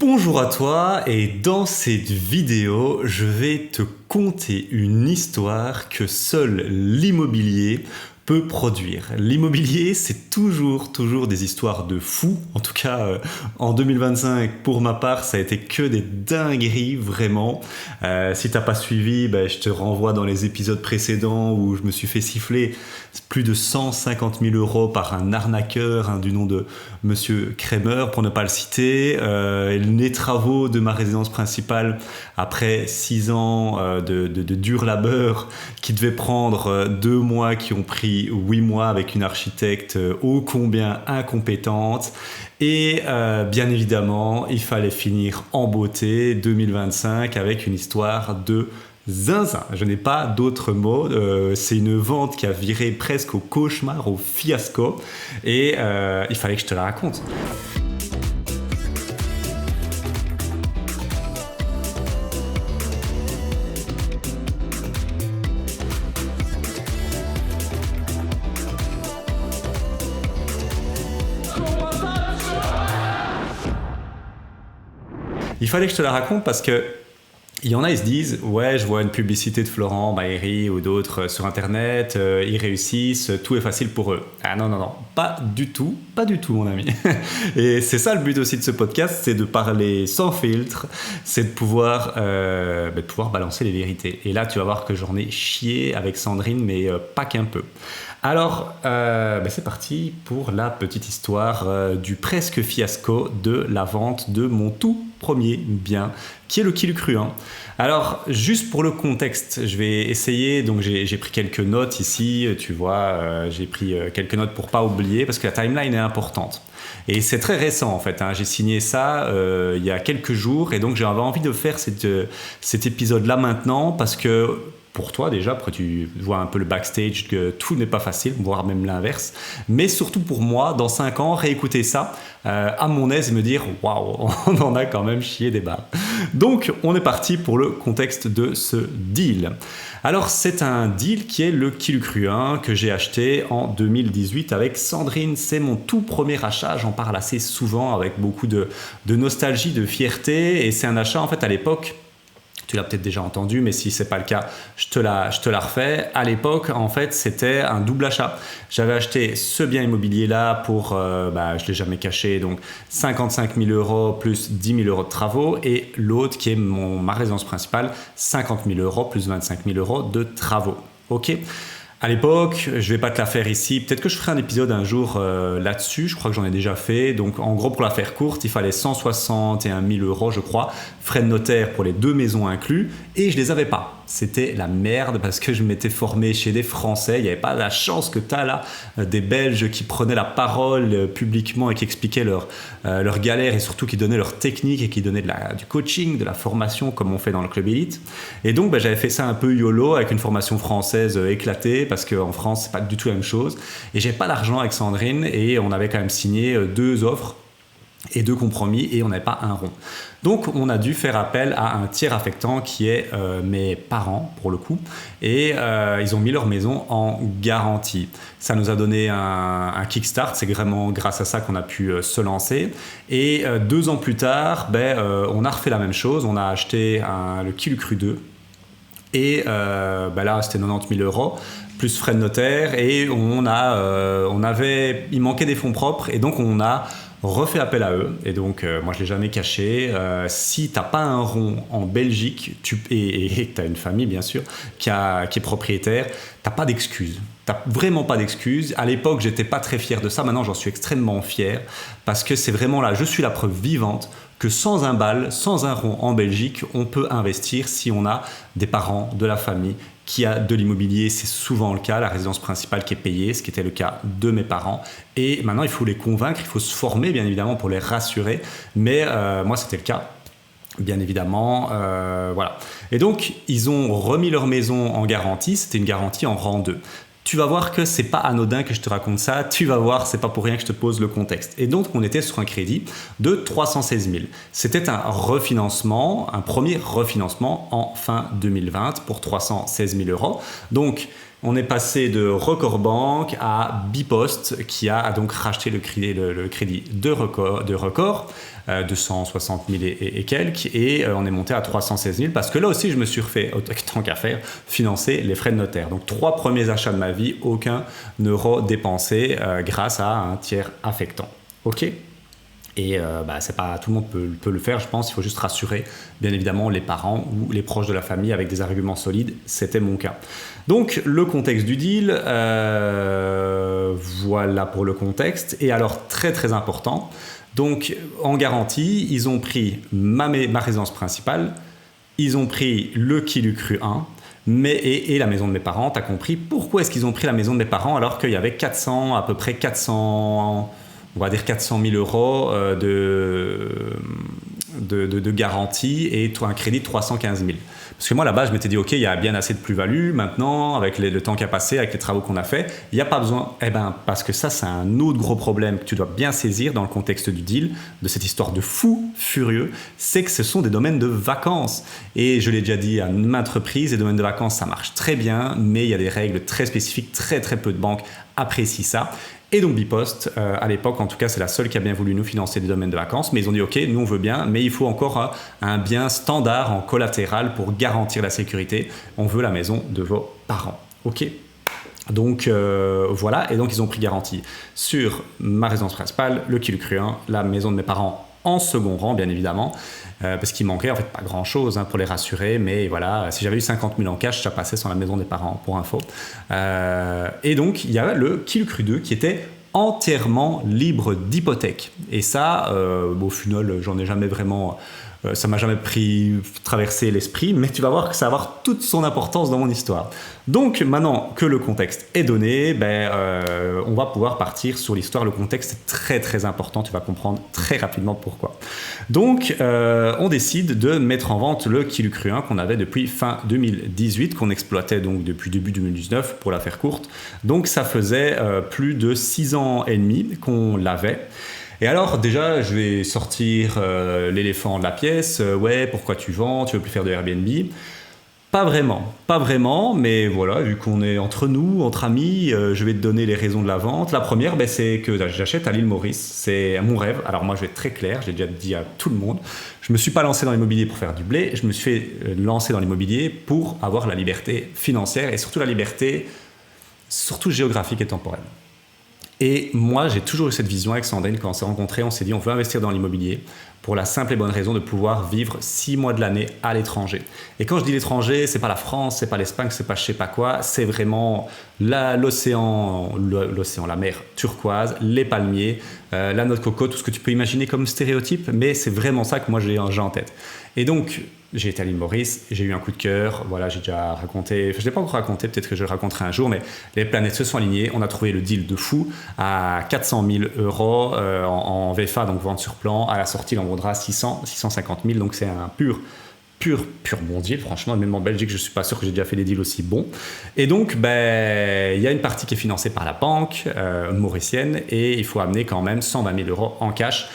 Bonjour à toi et dans cette vidéo, je vais te conter une histoire que seul l'immobilier peut produire. L'immobilier, c'est toujours des histoires de fous. En tout cas, en 2025, pour ma part, ça a été que des dingueries, vraiment. Si t'as pas suivi, je te renvoie dans les épisodes précédents où je me suis fait siffler plus de 150 000 euros par un arnaqueur du nom de Monsieur Kramer, pour ne pas le citer. Les travaux de ma résidence principale, après 6 ans de dur labeur, qui devaient prendre 2 mois, qui ont pris 8 mois avec une architecte ô combien incompétente. Et bien évidemment, il fallait finir en beauté 2025 avec une histoire de zinzin. Je n'ai pas d'autres mots. C'est une vente qui a viré presque au cauchemar, au fiasco. Et il fallait que je te la raconte. Il fallait que je te la raconte parce que il y en a, ils se disent « Ouais, je vois une publicité de Florent Bailly ou d'autres sur Internet, ils réussissent, tout est facile pour eux. » Ah non, pas du tout, mon ami. Et c'est ça le but aussi de ce podcast, c'est de parler sans filtre, c'est de pouvoir balancer les vérités. Et là, tu vas voir que j'en ai chié avec Sandrine, mais pas qu'un peu. Alors, c'est parti pour la petite histoire du presque fiasco de la vente de mon tout premier bien, qui est le Kilu Cru 1. Alors, juste pour le contexte, je vais essayer, donc j'ai pris quelques notes ici, tu vois, j'ai pris quelques notes pour pas oublier, parce que la timeline est importante. Et c'est très récent en fait, j'ai signé ça il y a quelques jours, et donc j'avais envie de faire cet épisode-là maintenant, parce que pour toi déjà, après tu vois un peu le backstage, que tout n'est pas facile, voire même l'inverse, mais surtout pour moi, dans 5 ans, réécouter ça à mon aise et me dire « Waouh, on en a quand même chié des barres ». Donc on est parti pour le contexte de ce deal. Alors c'est un deal qui est le Kilu Cru 1 que j'ai acheté en 2018 avec Sandrine. C'est mon tout premier achat, j'en parle assez souvent avec beaucoup de nostalgie, de fierté, et c'est un achat en fait à l'époque. Tu l'as peut-être déjà entendu, mais si ce n'est pas le cas, je te la refais. À l'époque, en fait, c'était un double achat. J'avais acheté ce bien immobilier-là pour, je ne l'ai jamais caché, donc 55 000 euros plus 10 000 euros de travaux. Et l'autre, qui est ma résidence principale, 50 000 euros plus 25 000 euros de travaux. OK ? À l'époque, je vais pas te la faire ici, peut-être que je ferai un épisode un jour là-dessus, je crois que j'en ai déjà fait. Donc en gros, pour la faire courte, il fallait 161 000 euros, je crois, frais de notaire pour les 2 maisons inclus, et je les avais pas. C'était la merde parce que je m'étais formé chez des Français, il n'y avait pas la chance que tu as là, des Belges qui prenaient la parole publiquement et qui expliquaient leur galère, et surtout qui donnaient leur technique et qui donnaient du coaching, de la formation comme on fait dans le Club Elite. Et donc j'avais fait ça un peu YOLO avec une formation française éclatée, parce qu'en France c'est pas du tout la même chose, et j'avais pas d'argent avec Sandrine, et on avait quand même signé 2 offres et 2 compromis, et on n'avait pas un rond. Donc on a dû faire appel à un tiers affectant qui est mes parents pour le coup, et ils ont mis leur maison en garantie. Ça nous a donné un kickstart, c'est vraiment grâce à ça qu'on a pu se lancer, et 2 ans plus tard, on a refait la même chose, on a acheté le Kilu Cru 2, et là c'était 90 000 euros plus frais de notaire, et il manquait des fonds propres, et donc on a refait appel à eux. Et donc moi je l'ai jamais caché, si t'as pas un rond en Belgique et que t'as une famille bien sûr qui est propriétaire, t'as pas d'excuses. T'as vraiment pas d'excuses. À l'époque, j'étais pas très fier de ça. Maintenant, j'en suis extrêmement fier parce que c'est vraiment là, je suis la preuve vivante que sans un BAL, sans un rond en Belgique, on peut investir si on a des parents, de la famille qui a de l'immobilier. C'est souvent le cas, la résidence principale qui est payée, ce qui était le cas de mes parents. Et maintenant, il faut les convaincre, il faut se former, bien évidemment, pour les rassurer. Mais moi, c'était le cas. Bien évidemment, voilà. Et donc, ils ont remis leur maison en garantie. C'était une garantie en rang 2. Tu vas voir que c'est pas anodin que je te raconte ça. Tu vas voir, c'est pas pour rien que je te pose le contexte. Et donc, on était sur un crédit de 316 000. C'était un refinancement, un premier refinancement en fin 2020 pour 316 000 euros. Donc, on est passé de Record Bank à Bipost qui a donc racheté le crédit de Record, 260 000 et quelques, et on est monté à 316 000 parce que là aussi je me suis refait, tant qu'à faire, financer les frais de notaire. Donc 3 premiers achats de ma vie, aucun euro dépensé grâce à un tiers affectant. Ok ? Et c'est pas tout le monde peut le faire, je pense. Il faut juste rassurer, bien évidemment, les parents ou les proches de la famille avec des arguments solides. C'était mon cas. Donc, le contexte du deal, voilà pour le contexte. Et alors, très très important, donc en garantie, ils ont pris ma résidence principale, ils ont pris le qui l'eût cru 1, et la maison de mes parents. T'as compris pourquoi est-ce qu'ils ont pris la maison de mes parents alors qu'il y avait à peu près 400... on va dire 400 000 euros de garantie et un crédit de 315 000. Parce que moi, là-bas, je m'étais dit, OK, il y a bien assez de plus-value. Maintenant, avec le temps qui a passé, avec les travaux qu'on a fait, il n'y a pas besoin. Parce que ça, c'est un autre gros problème que tu dois bien saisir dans le contexte du deal, de cette histoire de fou furieux, c'est que ce sont des domaines de vacances. Et je l'ai déjà dit à maintes reprises, les domaines de vacances, ça marche très bien, mais il y a des règles très spécifiques, très très peu de banques apprécient ça. Et donc Bipost, à l'époque en tout cas, c'est la seule qui a bien voulu nous financer des domaines de vacances, mais ils ont dit ok, nous on veut bien, mais il faut encore un bien standard en collatéral pour garantir la sécurité. On veut la maison de vos parents. Ok. Donc voilà, et donc ils ont pris garantie sur ma résidence principale, le qui l'eût cru 1, la maison de mes parents en second rang bien évidemment, parce qu'il manquait en fait pas grand chose pour les rassurer, mais voilà, si j'avais eu 50 000 en cash, ça passait sur la maison des parents pour info. Et donc il y avait le qui l'eût cru 2 qui était entièrement libre d'hypothèque, et ça au final j'en ai jamais vraiment... ça m'a jamais traversé l'esprit, mais tu vas voir que ça va avoir toute son importance dans mon histoire. Donc maintenant que le contexte est donné, on va pouvoir partir sur l'histoire. Le contexte est très très important, tu vas comprendre très rapidement pourquoi. Donc on décide de mettre en vente le qui l'eût cru 1 qu'on avait depuis fin 2018, qu'on exploitait donc depuis début 2019 pour la faire courte. Donc ça faisait plus de 6 ans et demi qu'on l'avait. Et alors déjà, je vais sortir l'éléphant de la pièce. Ouais, pourquoi tu vends? Tu veux plus faire de Airbnb? Pas vraiment, mais voilà, vu qu'on est entre nous, entre amis, je vais te donner les raisons de la vente. La première, c'est que j'achète à l'île Maurice. C'est mon rêve. Alors moi, je vais être très clair, je l'ai déjà dit à tout le monde. Je me suis pas lancé dans l'immobilier pour faire du blé, je me suis fait lancer dans l'immobilier pour avoir la liberté financière et surtout la liberté, surtout géographique et temporelle. Et moi, j'ai toujours eu cette vision avec Sandrine. Quand on s'est rencontrés, on s'est dit on veut investir dans l'immobilier pour la simple et bonne raison de pouvoir vivre 6 mois de l'année à l'étranger. Et quand je dis l'étranger, c'est pas la France, c'est pas l'Espagne, c'est pas je sais pas quoi, c'est vraiment l'océan, la mer turquoise, les palmiers, la noix de coco, tout ce que tu peux imaginer comme stéréotype, mais c'est vraiment ça que moi j'ai en tête. Et donc, j'ai été à l'île Maurice, j'ai eu un coup de cœur, voilà, j'ai déjà raconté, je ne l'ai pas encore raconté, peut-être que je le raconterai un jour, mais les planètes se sont alignées, on a trouvé le deal de fou à 400 000 euros en VFA, donc vente sur plan, à la sortie il en vaudra 650 000, donc c'est un pur bon deal, franchement, même en Belgique, je ne suis pas sûr que j'ai déjà fait des deals aussi bons. Et donc, il y a une partie qui est financée par la banque mauricienne et il faut amener quand même 120 000 euros en cash.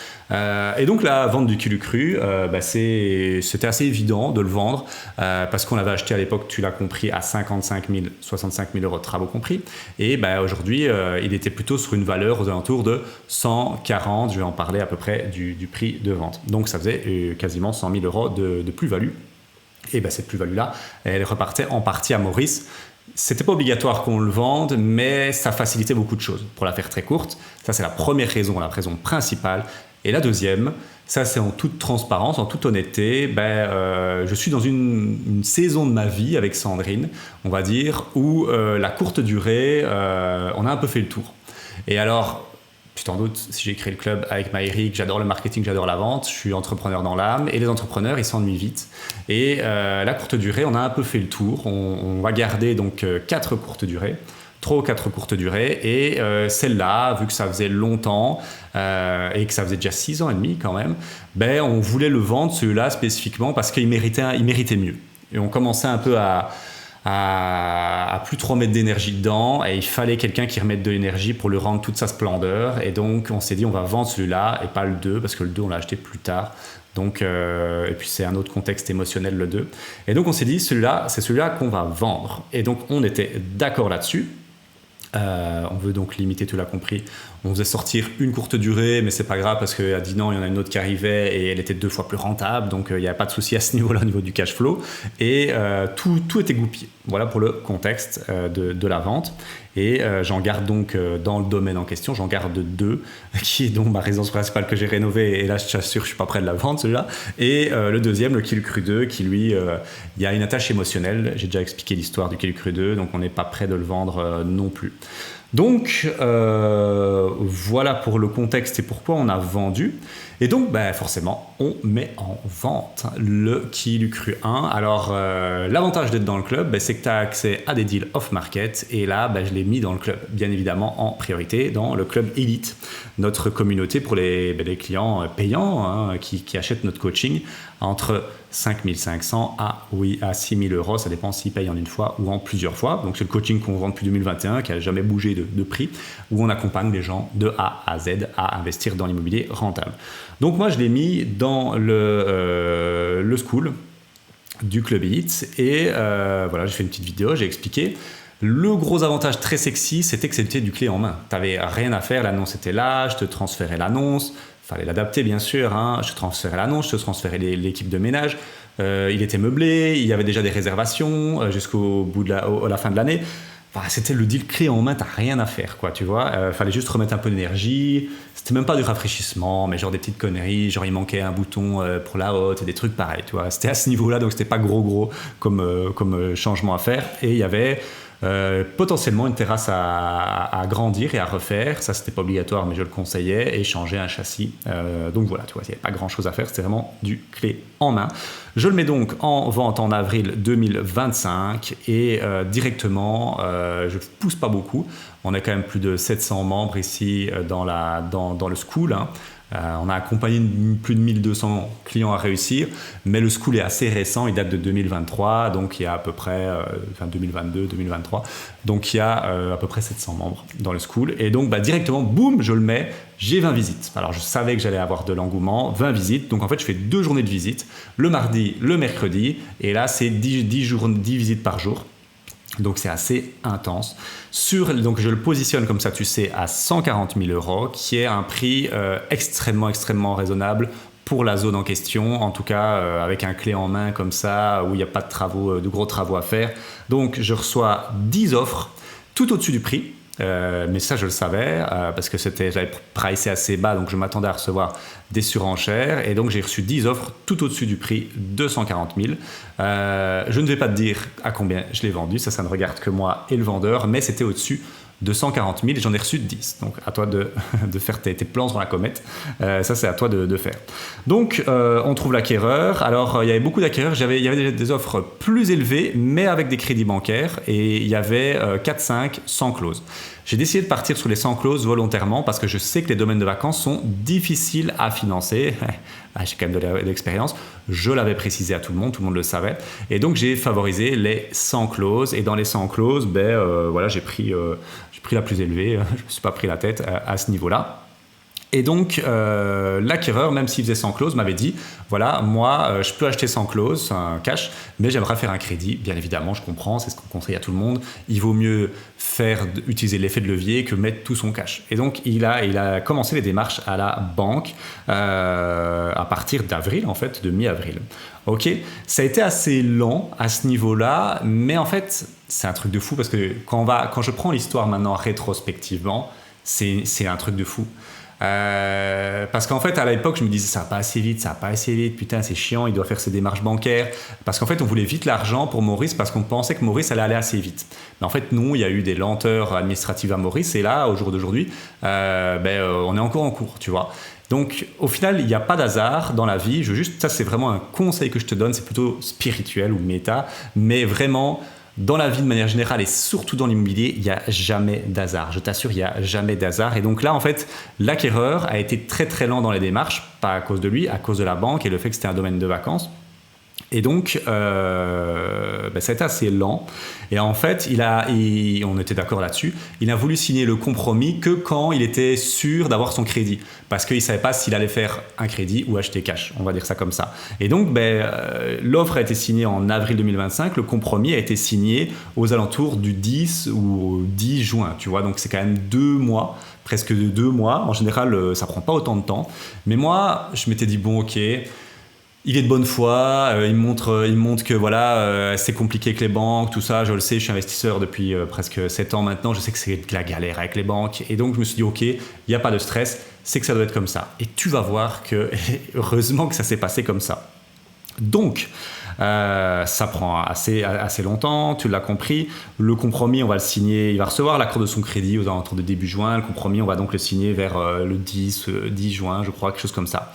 Et donc la vente du qui l'eût cru, c'était assez évident de le vendre parce qu'on l'avait acheté à l'époque, tu l'as compris, à 65 000 euros de travaux compris. Et aujourd'hui, il était plutôt sur une valeur aux alentours de 140, je vais en parler à peu près du prix de vente. Donc ça faisait quasiment 100 000 euros de plus-value. Et cette plus-value-là, elle repartait en partie à Maurice. C'était pas obligatoire qu'on le vende, mais ça facilitait beaucoup de choses. Pour la faire très courte, ça c'est la première raison, la raison principale. Et la deuxième, ça c'est en toute transparence, en toute honnêteté, je suis dans une saison de ma vie avec Sandrine, on va dire, où la courte durée, on a un peu fait le tour. Et alors, tu t'en doutes, si j'ai créé le club avec Maëri, que j'adore le marketing, j'adore la vente, je suis entrepreneur dans l'âme, et les entrepreneurs, ils s'ennuient vite. Et la courte durée, on a un peu fait le tour. On va garder donc 4 courtes durées. 3 ou 4 courtes durées, et celle-là, vu que ça faisait longtemps et que ça faisait déjà 6 ans et demi quand même, on voulait le vendre celui-là spécifiquement parce qu'il méritait mieux. Et on commençait un peu à plus trop mettre d'énergie dedans, et il fallait quelqu'un qui remette de l'énergie pour lui rendre toute sa splendeur, et donc on s'est dit on va vendre celui-là et pas le 2, parce que le 2 on l'a acheté plus tard, Donc, et puis c'est un autre contexte émotionnel le 2. Et donc on s'est dit, celui-là, c'est celui-là qu'on va vendre. Et donc on était d'accord là-dessus. On veut donc limiter, tu l'as compris. On faisait sortir une courte durée, mais c'est pas grave parce qu'à 10 ans, il y en a une autre qui arrivait et elle était 2 fois plus rentable. Donc il n'y a pas de souci à ce niveau-là, au niveau du cash flow. Et tout était goupillé. Voilà pour le contexte de la vente. Et j'en garde donc dans le domaine en question, j'en garde 2, qui est donc ma résidence principale que j'ai rénovée. Et là, je t'assure, je suis pas prêt de la vendre, celui-là. Et le deuxième, le Kill Cru 2, qui lui, il y a une attache émotionnelle. J'ai déjà expliqué l'histoire du Kill Cru 2, donc on n'est pas prêt de le vendre non plus. Donc, voilà pour le contexte et pourquoi on a vendu. Et donc, forcément, on met en vente le Qui Cru 1. Alors, l'avantage d'être dans le club, c'est que tu as accès à des deals off-market. Et là, je l'ai mis dans le club, bien évidemment, en priorité, dans le club Elite, notre communauté pour les clients payants qui achètent notre coaching entre 5 500 à 6 000 euros. Ça dépend s'ils payent en une fois ou en plusieurs fois. Donc, c'est le coaching qu'on vend depuis 2021, qui n'a jamais bougé de prix, où on accompagne les gens de A à Z à investir dans l'immobilier rentable. Donc, moi, je l'ai mis dans le school du Club Elite. Et voilà, j'ai fait une petite vidéo, j'ai expliqué. Le gros avantage très sexy, c'était que c'était du clé en main. Tu n'avais rien à faire, l'annonce était là, je te transférais l'annonce. Fallait l'adapter bien sûr, je transférais l'annonce, je transférais l'équipe de ménage, il était meublé, il y avait déjà des réservations jusqu'au bout de la fin de l'année. C'était le deal clé en main, t'as rien à faire quoi, tu vois. Fallait juste remettre un peu d'énergie, c'était même pas du rafraîchissement, mais genre des petites conneries, genre il manquait un bouton pour la haute et des trucs pareils, tu vois. C'était à ce niveau-là, donc c'était pas gros comme changement à faire. Et il y avait potentiellement une terrasse à agrandir et à refaire. Ça, c'était pas obligatoire, mais je le conseillais, et changer un châssis. Donc voilà, tu vois, il n'y avait pas grand chose à faire, c'était vraiment du clé en main. Je le mets donc en vente en avril 2025 et directement, je ne pousse pas beaucoup. On a quand même plus de 700 membres ici dans le school. On a accompagné plus de 1200 clients à réussir, mais le school est assez récent, il date de 2023, donc il y a à peu près, 2022, 2023, donc il y a à peu près 700 membres dans le school. Et donc directement, boum, je le mets, j'ai 20 visites. Alors je savais que j'allais avoir de l'engouement, 20 visites, donc en fait je fais 2 journées de visite, le mardi, le mercredi, et là c'est 10 visites par jour. Donc c'est assez intense. Donc je le positionne comme ça, tu sais, à 140 000 euros, qui est un prix extrêmement raisonnable pour la zone en question. En tout cas, avec un clé en main comme ça, où il n'y a pas de gros travaux à faire. Donc je reçois 10 offres tout au-dessus du prix. Mais ça, je le savais parce que j'avais pricé assez bas, donc je m'attendais à recevoir des surenchères. Et donc, j'ai reçu 10 offres tout au-dessus du prix, 240 000. Je ne vais pas te dire à combien je l'ai vendu, ça ne regarde que moi et le vendeur, mais c'était au-dessus de 140 000 et j'en ai reçu 10. Donc, à toi de faire tes plans sur la comète. Ça, c'est à toi de faire. Donc, on trouve l'acquéreur. Alors, il y avait beaucoup d'acquéreurs. Il y avait des offres plus élevées, mais avec des crédits bancaires. Et il y avait 4-5 sans clause. J'ai décidé de partir sur les 100 clauses volontairement parce que je sais que les domaines de vacances sont difficiles à financer. J'ai quand même de l'expérience. Je l'avais précisé à tout le monde le savait. Et donc, j'ai favorisé les 100 clauses. Et dans les 100 clauses, voilà, j'ai pris la plus élevée. Je ne me suis pas pris la tête à ce niveau-là. Et donc, l'acquéreur, même s'il faisait sans clause, m'avait dit, voilà, moi, je peux acheter sans clause, un cash, mais j'aimerais faire un crédit. Bien évidemment, je comprends, c'est ce qu'on conseille à tout le monde. Il vaut mieux utiliser l'effet de levier que mettre tout son cash. Et donc, il a commencé les démarches à la banque à partir d'avril, en fait, de mi-avril. Ok, ça a été assez lent à ce niveau-là, mais en fait, c'est un truc de fou parce que quand je prends l'histoire maintenant rétrospectivement, c'est un truc de fou. Parce qu'en fait à l'époque je me disais ça va pas assez vite, putain c'est chiant, il doit faire ses démarches bancaires, parce qu'en fait on voulait vite l'argent pour Maurice parce qu'on pensait que Maurice allait aller assez vite, mais en fait non, il y a eu des lenteurs administratives à Maurice et là au jour d'aujourd'hui on est encore en cours, tu vois. Donc au final il n'y a pas d'hasard dans la vie, ça c'est vraiment un conseil que je te donne, c'est plutôt spirituel ou méta, mais vraiment dans la vie de manière générale et surtout dans l'immobilier, il n'y a jamais d'hasard. Je t'assure, il n'y a jamais d'hasard. Et donc là, en fait, l'acquéreur a été très très lent dans les démarches, pas à cause de lui, à cause de la banque et le fait que c'était un domaine de vacances. Et donc, ça a été assez lent. Et en fait, on était d'accord là-dessus, il a voulu signer le compromis que quand il était sûr d'avoir son crédit. Parce qu'il ne savait pas s'il allait faire un crédit ou acheter cash, on va dire ça comme ça. Et donc, l'offre a été signée en avril 2025, le compromis a été signé aux alentours du 10 ou 10 juin, tu vois. Donc, c'est quand même 2 mois, presque 2 mois. En général, ça ne prend pas autant de temps. Mais moi, je m'étais dit, bon, ok... Il est de bonne foi, il montre que voilà, c'est compliqué avec les banques, tout ça, je le sais, je suis investisseur depuis presque 7 ans maintenant, je sais que c'est de la galère avec les banques, et donc je me suis dit, ok, il n'y a pas de stress, c'est que ça doit être comme ça. Et tu vas voir que, heureusement que ça s'est passé comme ça. Donc, ça prend assez longtemps, tu l'as compris, le compromis, on va le signer, il va recevoir l'accord de son crédit aux alentours de début juin, le compromis, on va donc le signer vers le 10 juin, je crois, quelque chose comme ça.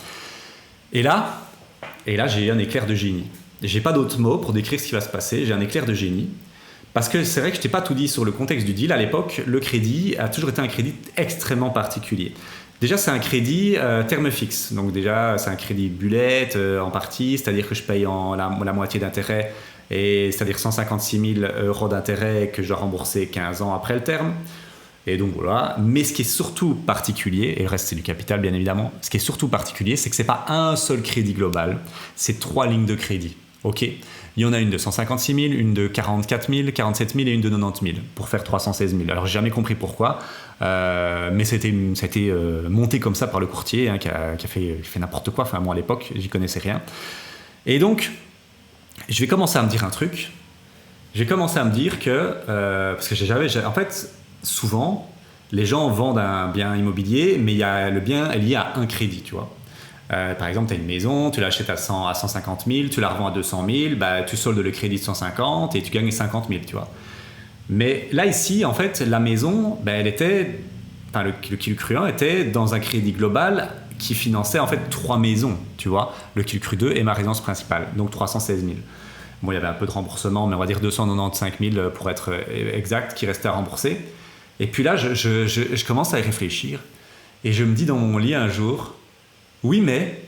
Et là, j'ai eu un éclair de génie. J'ai pas d'autres mots pour décrire ce qui va se passer. J'ai un éclair de génie. Parce que c'est vrai que je t'ai pas tout dit sur le contexte du deal. À l'époque, le crédit a toujours été un crédit extrêmement particulier. Déjà, c'est un crédit terme fixe. Donc déjà, c'est un crédit bullet en partie, c'est-à-dire que je paye la moitié d'intérêt, c'est-à-dire 156 000 € d'intérêt que je dois rembourser 15 ans après le terme. Et donc voilà, mais ce qui est surtout particulier, et le reste c'est du capital bien évidemment, ce qui est surtout particulier, c'est que c'est pas un seul crédit global, c'est 3 lignes de crédit. Ok, il y en a une de 156 000, une de 44 000, 47 000 et une de 90 000 pour faire 316 000. Alors j'ai jamais compris pourquoi, mais ça a été monté comme ça par le courtier qui a fait n'importe quoi. Enfin moi à l'époque j'y connaissais rien. Et donc je vais commencer à me dire un truc. J'ai commencé à me dire que parce que en fait souvent, les gens vendent un bien immobilier, mais le bien est lié à un crédit, tu vois. Par exemple, tu as une maison, tu l'achètes à 150 000, tu la revends à 200 000, tu soldes le crédit de 150 et tu gagnes 50 000, tu vois. Mais là, ici, en fait, la maison, le Kilcru 1 était dans un crédit global qui finançait en fait 3 maisons, tu vois. Le Kilcru 2 et ma résidence principale, donc 316 000. Bon, il y avait un peu de remboursement, mais on va dire 295 000 pour être exact, qui restait à rembourser. Et puis là, je commence à y réfléchir et je me dis dans mon lit un jour, oui, mais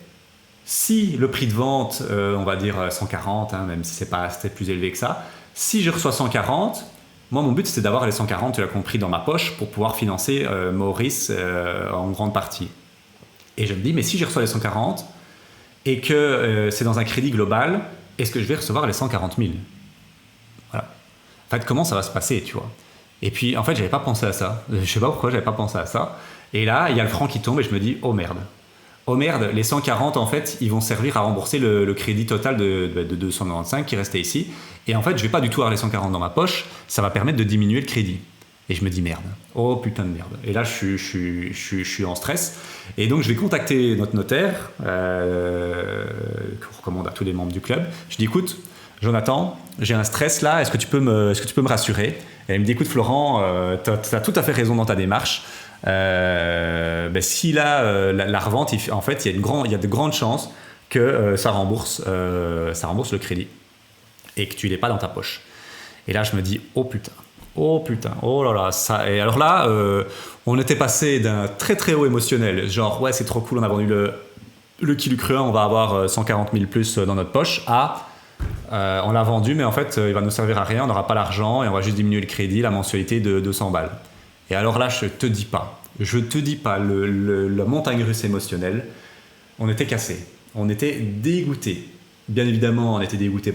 si le prix de vente, on va dire 140, même si c'était plus élevé que ça, si je reçois 140, moi mon but c'était d'avoir les 140, tu l'as compris, dans ma poche pour pouvoir financer Maurice en grande partie. Et je me dis, mais si je reçois les 140 et que c'est dans un crédit global, est-ce que je vais recevoir les 140 000 ? Voilà. En fait, comment ça va se passer, tu vois ? Et puis, en fait, j'avais pas pensé à ça. Je sais pas pourquoi j'avais pas pensé à ça. Et là, il y a le franc qui tombe et je me dis, oh merde. Oh merde, les 140, en fait, ils vont servir à rembourser le crédit total de 295 qui restait ici. Et en fait, je vais pas du tout avoir les 140 dans ma poche. Ça va permettre de diminuer le crédit. Et je me dis, merde. Oh putain de merde. Et là, je suis en stress. Et donc, je vais contacter notre notaire, qu'on recommande à tous les membres du club. Je dis, écoute, Jonathan, j'ai un stress là, est-ce que tu peux me rassurer ? Et elle me dit, écoute Florent, tu as tout à fait raison dans ta démarche. Si la revente, en fait, il y a de grandes chances que ça rembourse le crédit et que tu l'aies pas dans ta poche. Et là, je me dis, oh putain, oh là là. Ça. Et alors là, on était passé d'un très très haut émotionnel, genre ouais, c'est trop cool, on a vendu le Kilcru 1, on va avoir 140 000 plus dans notre poche, on l'a vendu, mais en fait, il va nous servir à rien, on n'aura pas l'argent et on va juste diminuer le crédit, la mensualité de 200 balles. Et alors là, je te dis pas, la montagne russe émotionnelle, on était cassés, on était dégoûtés. Bien évidemment, on était dégoûtés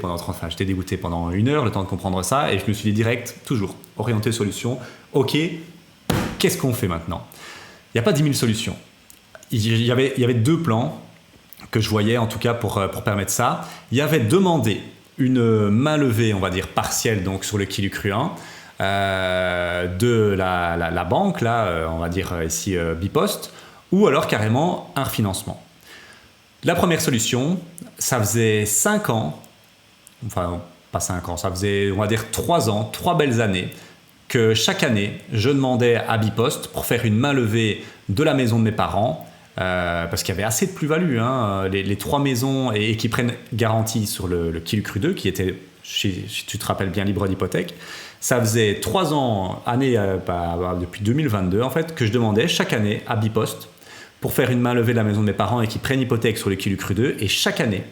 j'étais dégoûté pendant 1 heure, le temps de comprendre ça, et je me suis dit direct, toujours, orienté solution, ok, qu'est-ce qu'on fait maintenant ? Il n'y a pas 10 000 solutions. Il y avait 2 plans que je voyais en tout cas pour permettre ça. Il y avait demandé une main levée, on va dire partielle, donc sur le Kilcru 1, de la banque, là, on va dire ici Bipost, ou alors carrément un refinancement. La première solution, ça faisait 5 ans, enfin pas 5 ans, ça faisait on va dire 3 ans, 3 belles années, que chaque année, je demandais à Bipost pour faire une main levée de la maison de mes parents, parce qu'il y avait assez de plus-value, les 3 maisons et qui prennent garantie sur le Kilcru 2, qui était, si tu te rappelles bien, libre d'hypothèque. Ça faisait 3 ans, depuis 2022 en fait, que je demandais chaque année à Bipost pour faire une main levée de la maison de mes parents et qui prennent hypothèque sur le Kilcru 2, et chaque année,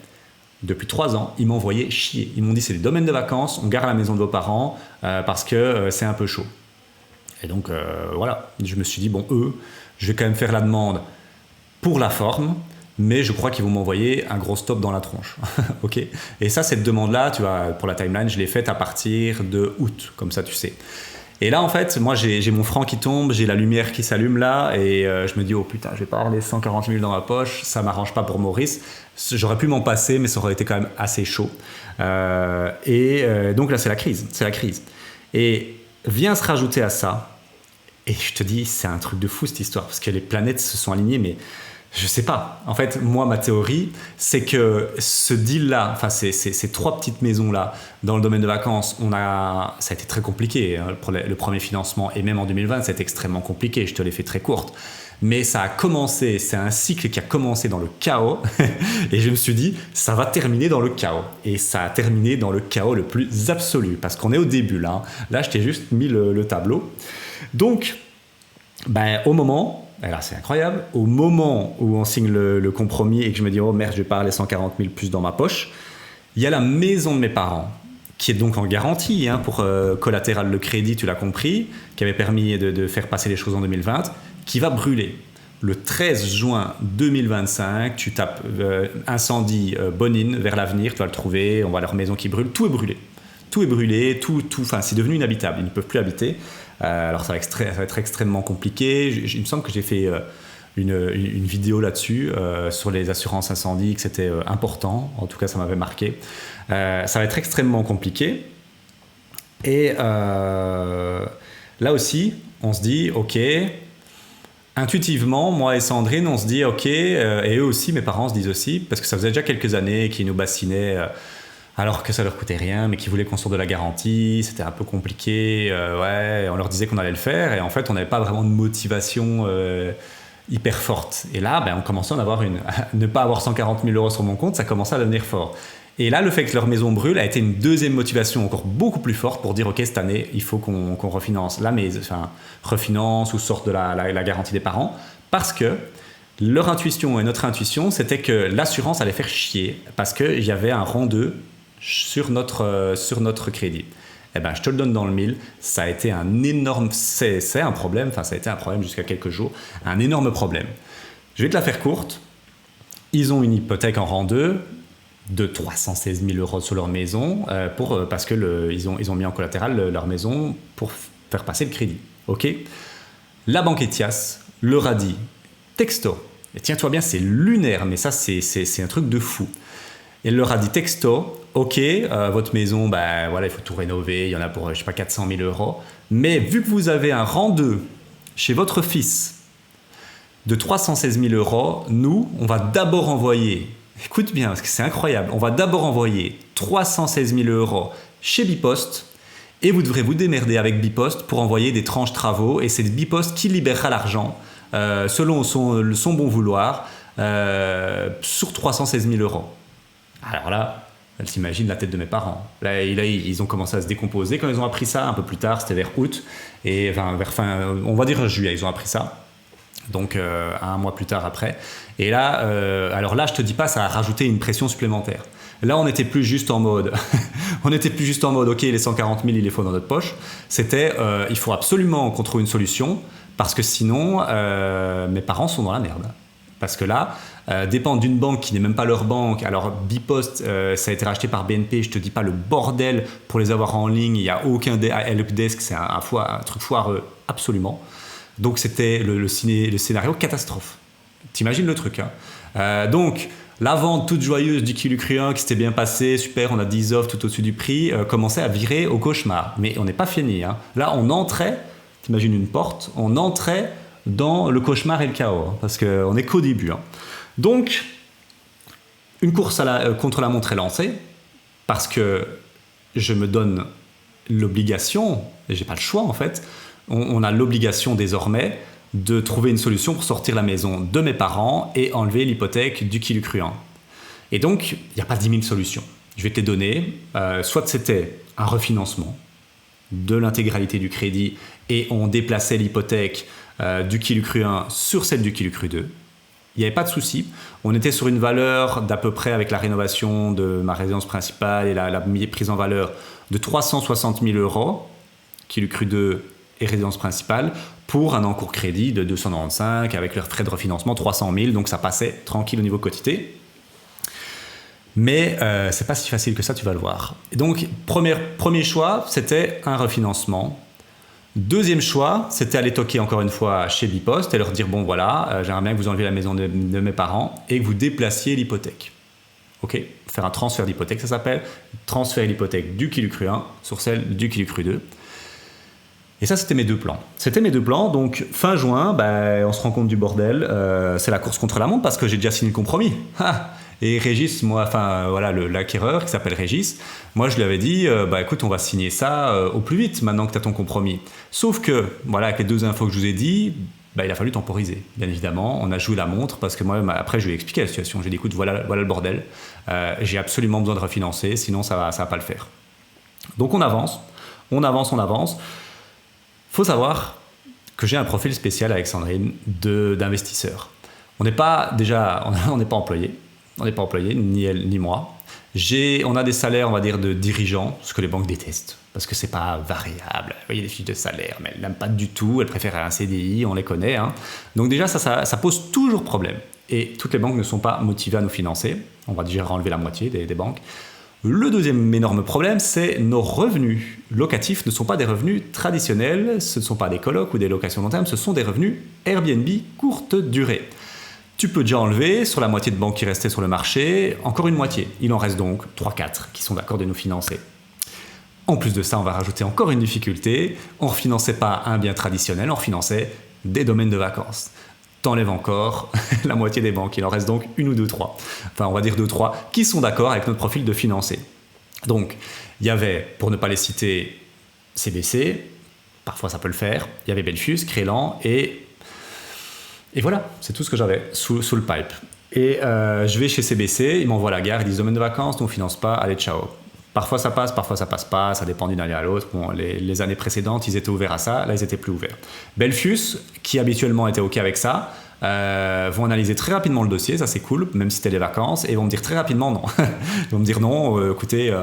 depuis 3 ans, ils m'envoyaient chier. Ils m'ont dit c'est les domaines de vacances, on gare à la maison de vos parents parce que c'est un peu chaud. Et donc voilà, je me suis dit bon, je vais quand même faire la demande pour la forme, mais je crois qu'ils vont m'envoyer un gros stop dans la tronche. Ok. Et ça, cette demande-là, tu vois, pour la timeline, je l'ai faite à partir de août, comme ça tu sais. Et là, en fait, moi, j'ai mon franc qui tombe, j'ai la lumière qui s'allume là, et je me dis, oh putain, je vais pas avoir les 140 000 dans ma poche, ça m'arrange pas pour Maurice. J'aurais pu m'en passer, mais ça aurait été quand même assez chaud. Donc là, c'est la crise. Et vient se rajouter à ça, et je te dis, c'est un truc de fou cette histoire, parce que les planètes se sont alignées, mais je sais pas. En fait, moi, ma théorie, c'est que ce deal-là, enfin, ces 3 petites maisons-là, dans le domaine de vacances, ça a été très compliqué, hein, pour le premier financement, et même en 2020, c'était extrêmement compliqué. Je te l'ai fait très courte. Mais ça a commencé, c'est un cycle qui a commencé dans le chaos, et je me suis dit, ça va terminer dans le chaos. Et ça a terminé dans le chaos le plus absolu, parce qu'on est au début, là. Là, je t'ai juste mis le tableau. Donc, au moment... Alors c'est incroyable, au moment où on signe le compromis et que je me dis oh merde, je vais pas avoir les 140 000 plus dans ma poche, il y a la maison de mes parents qui est donc en garantie pour collatéral le crédit, tu l'as compris, qui avait permis de faire passer les choses en 2020, qui va brûler. Le 13 juin 2025, tu tapes incendie Bonine vers l'avenir, tu vas le trouver, on voit leur maison qui brûle, tout est brûlé. Tout est brûlé, c'est devenu inhabitable, ils ne peuvent plus habiter. Alors ça va être extrêmement compliqué. Il me semble que j'ai fait une vidéo là-dessus sur les assurances incendie, que c'était important. En tout cas, ça m'avait marqué. Ça va être extrêmement compliqué. Et là aussi, on se dit, ok, intuitivement, moi et Sandrine, on se dit, ok, et eux aussi, mes parents se disent aussi, parce que ça faisait déjà quelques années qu'ils nous bassinaient... alors que ça leur coûtait rien, mais qui voulaient construire de la garantie, c'était un peu compliqué, on leur disait qu'on allait le faire, et en fait on n'avait pas vraiment de motivation hyper forte. Et là, on commençait à en avoir ne pas avoir 140 000 euros sur mon compte, ça commençait à devenir fort. Et là, le fait que leur maison brûle a été une deuxième motivation encore beaucoup plus forte pour dire ok, cette année, il faut qu'on refinance refinance ou sorte de la garantie des parents, parce que leur intuition et notre intuition, c'était que l'assurance allait faire chier, parce qu'il y avait un rang 2 sur notre crédit. Je te le donne dans le mille, ça a été un énorme... C'est un problème, ça a été un problème jusqu'à quelques jours, un énorme problème. Je vais te la faire courte. Ils ont une hypothèque en rang 2 de 316 000 euros sur leur maison, parce qu'ils ont mis en collatéral leur maison pour faire passer le crédit. Ok. La banque Ethias leur a dit, texto, et tiens-toi bien, c'est lunaire, mais ça c'est un truc de fou. Elle leur a dit texto, ok, votre maison, il faut tout rénover, il y en a pour, 400 000 euros. Mais vu que vous avez un rang 2 chez votre fils de 316 000 euros, nous, on va d'abord envoyer, écoute bien, parce que c'est incroyable, on va d'abord envoyer 316 000 euros chez Bipost, et vous devrez vous démerder avec Bipost pour envoyer des tranches travaux, et c'est Bipost qui libérera l'argent, selon son bon vouloir, sur 316 000 euros. Alors là, elle s'imagine la tête de mes parents. Là, ils ont commencé à se décomposer. Quand ils ont appris ça, un peu plus tard, c'était vers août, et on va dire juillet, ils ont appris ça. Donc, un mois plus tard après. Et là, alors là, je te dis pas, ça a rajouté une pression supplémentaire. Là, on n'était plus juste en mode, ok, les 140 000, il les faut dans notre poche. C'était, il faut absolument qu'on trouve une solution, parce que sinon, mes parents sont dans la merde. Parce que là, dépendre d'une banque qui n'est même pas leur banque. Alors, Bipost, ça a été racheté par BNP. Je te dis pas le bordel pour les avoir en ligne. Il n'y a aucun helpdesk. C'est un truc foireux, absolument. Donc, c'était le scénario catastrophe. T'imagines le truc, hein. Donc, la vente toute joyeuse du Kilucruin qui s'était bien passée, super, on a 10 offres tout au-dessus du prix, commençait à virer au cauchemar. Mais on n'est pas fini, hein. Là, on entrait, t'imagines une porte, on entrait dans le cauchemar et le chaos, hein, parce qu'on n'est qu'au début. Hein. Donc, une course contre la montre est lancée, parce que je me donne l'obligation, et j'ai pas le choix en fait, on a l'obligation désormais de trouver une solution pour sortir la maison de mes parents et enlever l'hypothèque du Kilucruin. Et donc, il n'y a pas 10 000 solutions. Je vais te les donner. Soit c'était un refinancement de l'intégralité du crédit et on déplaçait l'hypothèque du Kilucruin sur celle du Kilucru 2. Il n'y avait pas de souci. On était sur une valeur d'à peu près, avec la rénovation de ma résidence principale et la prise en valeur, de 360 000 €, Kilu Cru 2 et résidence principale, pour un encours crédit de 295, avec leurs frais de refinancement 300 000, donc ça passait tranquille au niveau quotité. Mais c'est pas si facile que ça, tu vas le voir. Et donc, premier choix, c'était un refinancement. Deuxième choix, c'était aller toquer encore une fois chez Bipost et leur dire, bon voilà, j'aimerais bien que vous enleviez la maison de mes parents et que vous déplaciez l'hypothèque. Ok, faire un transfert d'hypothèque, ça s'appelle. Transférer l'hypothèque du Kilu Cru 1 sur celle du Kilu Cru 2. Et ça, c'était mes deux plans. Donc, fin juin, on se rend compte du bordel. C'est la course contre la montre parce que j'ai déjà signé le compromis. Et Régis, l'acquéreur qui s'appelle Régis, moi je lui avais dit, écoute, on va signer ça au plus vite maintenant que tu as ton compromis. Sauf que, avec les deux infos que je vous ai dit, il a fallu temporiser. Bien évidemment, on a joué la montre parce que moi, après, je lui ai expliqué la situation. J'ai dit, écoute, voilà le bordel. J'ai absolument besoin de refinancer, sinon ça va pas le faire. Donc on avance. Faut savoir que j'ai un profil spécial avec Sandrine d'investisseur. On n'est pas employé. On n'est pas employé, ni elle ni moi. On a des salaires, on va dire, de dirigeants, ce que les banques détestent, parce que c'est pas variable. Il y a des fiches de salaire, mais elles n'aiment pas du tout. Elles préfèrent un CDI, on les connaît. Donc déjà, ça pose toujours problème. Et toutes les banques ne sont pas motivées à nous financer. On va déjà enlever la moitié des banques. Le deuxième énorme problème, c'est nos revenus locatifs ne sont pas des revenus traditionnels. Ce ne sont pas des colocs ou des locations long terme. Ce sont des revenus Airbnb courte durée. Tu peux déjà enlever sur la moitié de banques qui restaient sur le marché, encore une moitié. Il en reste donc 3-4 qui sont d'accord de nous financer. En plus de ça, on va rajouter encore une difficulté. On ne refinançait pas un bien traditionnel, on refinançait des domaines de vacances. T'enlèves encore la moitié des banques. Il en reste donc une ou deux, trois. Enfin, on va dire 2-3 qui sont d'accord avec notre profil de financer. Donc, il y avait, pour ne pas les citer, CBC, parfois ça peut le faire. Il y avait Belfius, Crélan et voilà, c'est tout ce que j'avais sous le pipe. Et je vais chez CBC, ils m'envoient à la gare, ils disent domaine de vacances, nous on finance pas, allez ciao. Parfois ça passe pas, ça dépend d'une année à l'autre. Bon, les années précédentes, ils étaient ouverts à ça, là ils étaient plus ouverts. Belfius, qui habituellement était OK avec ça, vont analyser très rapidement le dossier, ça c'est cool, même si c'était les vacances, et vont me dire très rapidement non. Ils vont me dire non, écoutez,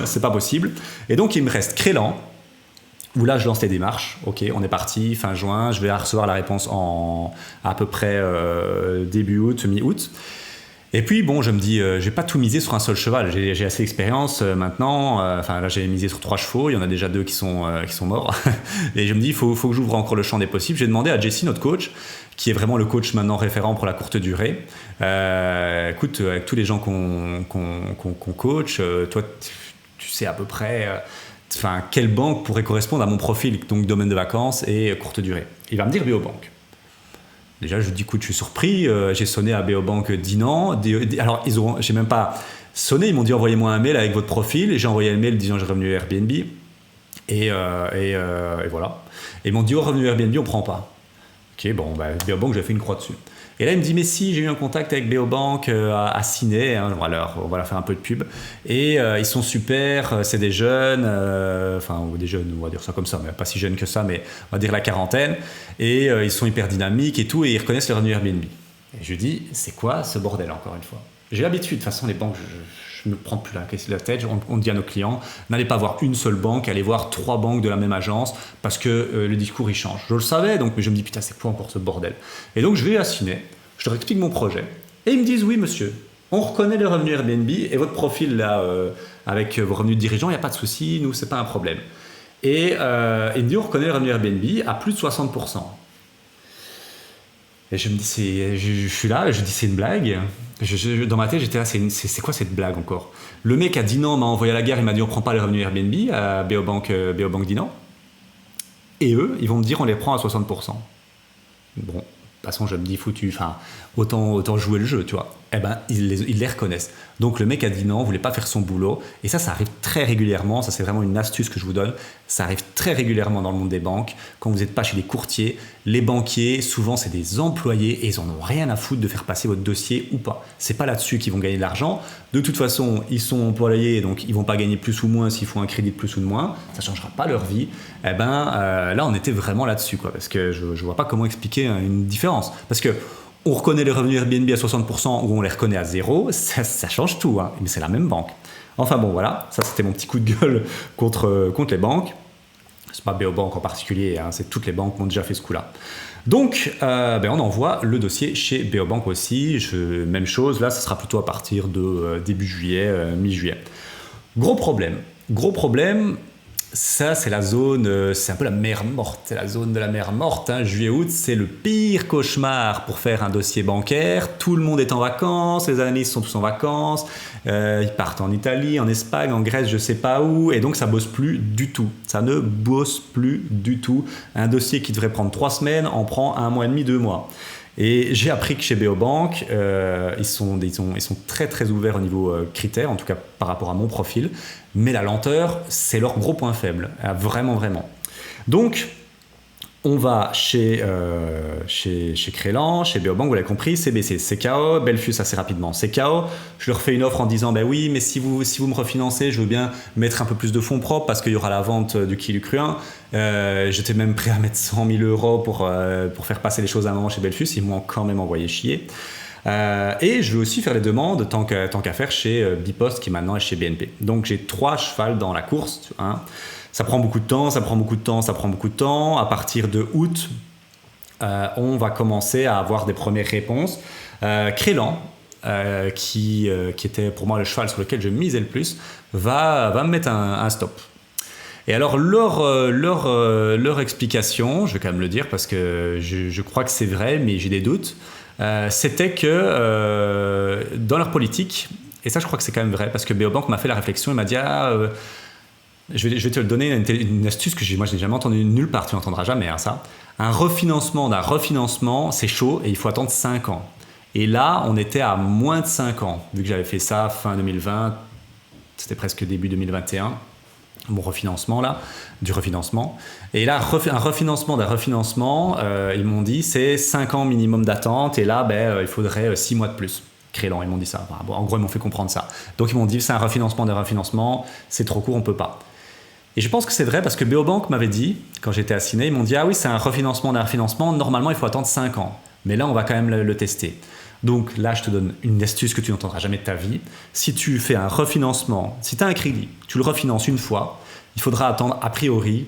c'est pas possible. Et donc il me reste Crélan, où là je lance les démarches. Ok, on est parti, fin juin, je vais recevoir la réponse à peu près début août, mi-août. Et puis bon, je me dis, je vais pas tout miser sur un seul cheval, j'ai assez d'expérience maintenant, là j'ai misé sur 3 chevaux, il y en a déjà 2 qui sont morts. Et je me dis, il faut que j'ouvre encore le champ des possibles. J'ai demandé à Jesse, notre coach, qui est vraiment le coach maintenant référent pour la courte durée. Écoute, avec tous les gens qu'on coach, toi tu sais à peu près... quelle banque pourrait correspondre à mon profil, donc domaine de vacances et courte durée. Il va me dire Beobank. Déjà, je lui dis, écoute, je suis surpris, j'ai sonné à Beobank Dinan. Alors, j'ai même pas sonné, ils m'ont dit, envoyez-moi un mail avec votre profil, et j'ai envoyé un mail disant, j'ai revenu Airbnb, et voilà. Et ils m'ont dit, revenu Airbnb, on prend pas. Ok, bon, Beobank, j'ai fait une croix dessus. Et là, il me dit, mais si, j'ai eu un contact avec Beobank à Ciné, on va leur faire un peu de pub. Et ils sont super, c'est des jeunes, ou des jeunes, on va dire ça comme ça, mais pas si jeunes que ça, mais on va dire la quarantaine. Et ils sont hyper dynamiques et tout, et ils reconnaissent le revenu Airbnb. Et je lui dis, c'est quoi ce bordel, encore une fois? J'ai l'habitude, de toute façon, les banques, je ne me prends plus la tête. On dit à nos clients, n'allez pas voir une seule banque, allez voir 3 banques de la même agence, parce que le discours, il change. Je le savais, donc mais je me dis, putain, c'est quoi encore ce bordel? Et donc, je vais à Ciné, je leur explique mon projet, et ils me disent, oui, monsieur, on reconnaît le revenu Airbnb, et votre profil, là, avec vos revenus de dirigeant, il n'y a pas de souci, nous, c'est pas un problème. Et il me dit, on reconnaît le revenu Airbnb à plus de 60%. Et je me dis, je suis là, je dis, c'est une blague. Dans ma tête, j'étais là, c'est quoi cette blague encore? Le mec à Dinan m'a envoyé à la gare, il m'a dit, on prend pas les revenus Airbnb à Beobank Dinan. Et eux, ils vont me dire, on les prend à 60%. Bon, de toute façon, je me dis, foutu, autant jouer le jeu, tu vois. Eh ben, ils les reconnaissent. Donc, le mec à Dinan voulait pas faire son boulot. Et ça arrive très régulièrement. Ça, c'est vraiment une astuce que je vous donne. Ça arrive très régulièrement dans le monde des banques. Quand vous n'êtes pas chez les courtiers, les banquiers, souvent, c'est des employés et ils en ont rien à foutre de faire passer votre dossier ou pas. C'est pas là-dessus qu'ils vont gagner de l'argent. De toute façon, ils sont employés, donc ils vont pas gagner plus ou moins s'ils font un crédit de plus ou de moins. Ça changera pas leur vie. Eh ben, là, on était vraiment là-dessus, quoi. Parce que je vois pas comment expliquer une différence. Parce que On reconnaît les revenus Airbnb à 60% ou on les reconnaît à zéro, ça change tout, hein. Mais c'est la même banque. Enfin bon, voilà, ça c'était mon petit coup de gueule contre les banques. C'est pas Beobank en particulier, hein, c'est toutes les banques qui ont déjà fait ce coup-là. Donc, on envoie le dossier chez Beobank aussi. Même chose, là, ce sera plutôt à partir de début juillet, mi-juillet. Gros problème, ça c'est la zone, c'est un peu la mer morte, c'est la zone de la mer morte, hein. Juillet-août, c'est le pire cauchemar pour faire un dossier bancaire. Tout le monde est en vacances, les analystes sont tous en vacances, ils partent en Italie, en Espagne, en Grèce, je sais pas où, et donc ça bosse plus du tout. Ça ne bosse plus du tout. Un dossier qui devrait prendre 3 semaines en prend 1 mois et demi, 2 mois. Et j'ai appris que chez Beobank, ils sont très très ouverts au niveau critères, en tout cas par rapport à mon profil, mais la lenteur, c'est leur gros point faible, vraiment. Donc, on va chez Crélan, chez Beobank, vous l'avez compris, CBC, c'est KO, Belfius assez rapidement, c'est KO. Je leur fais une offre en disant, oui, mais si vous me refinancez, je veux bien mettre un peu plus de fonds propres parce qu'il y aura la vente du Kili Cru 1. J'étais même prêt à mettre 100 000 € pour faire passer les choses à un moment chez Belfius, ils m'ont quand même envoyé chier. Et je veux aussi faire les demandes tant qu'à faire chez Bipost qui maintenant est chez BNP. Donc j'ai 3 chevals dans la course, hein. Ça prend beaucoup de temps. À partir de août, on va commencer à avoir des premières réponses. Crélan, qui était pour moi le cheval sur lequel je misais le plus, va me mettre un stop. Et alors leur explication, je vais quand même le dire parce que je crois que c'est vrai, mais j'ai des doutes, c'était que dans leur politique, et ça je crois que c'est quand même vrai, parce que Beobank m'a fait la réflexion, il m'a dit je vais te le donner une astuce que moi je n'ai jamais entendue nulle part, tu n'entendras jamais ça. Un refinancement d'un refinancement, c'est chaud et il faut attendre 5 ans. Et là, on était à moins de 5 ans, vu que j'avais fait ça fin 2020, c'était presque début 2021, mon refinancement là, du refinancement. Et là, un refinancement d'un refinancement, ils m'ont dit c'est 5 ans minimum d'attente et là, il faudrait 6 mois de plus. Crélan, ils m'ont dit ça. En gros, ils m'ont fait comprendre ça. Donc, ils m'ont dit c'est un refinancement d'un refinancement, c'est trop court, on ne peut pas. Et je pense que c'est vrai parce que Beobank m'avait dit, quand j'étais à Ciné, ils m'ont dit c'est un refinancement d'un refinancement, normalement il faut attendre 5 ans. Mais là, on va quand même le tester. Donc là, je te donne une astuce que tu n'entendras jamais de ta vie. Si tu fais un refinancement, si tu as un crédit, tu le refinances une fois, il faudra attendre a priori,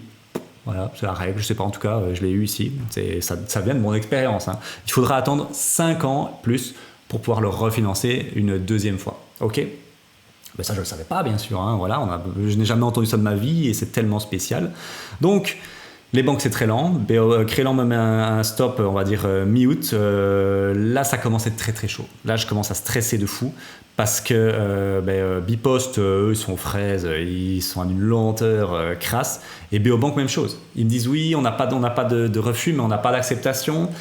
voilà, c'est la règle, je ne sais pas en tout cas, je l'ai eu ici, ça vient de mon expérience, hein. Il faudra attendre 5 ans plus pour pouvoir le refinancer une deuxième fois. Ok ? Ça, je ne le savais pas, bien sûr. Hein. Voilà, je n'ai jamais entendu ça de ma vie et c'est tellement spécial. Donc, les banques, c'est très lent. Crélan me met un stop, on va dire, mi-août. Là, ça commence à être très, très chaud. Là, je commence à stresser de fou parce que Bipost, eux, ils sont aux fraises, ils sont à une lenteur crasse. Et Beobank, même chose. Ils me disent, oui, on n'a pas de refus, mais on n'a pas d'acceptation.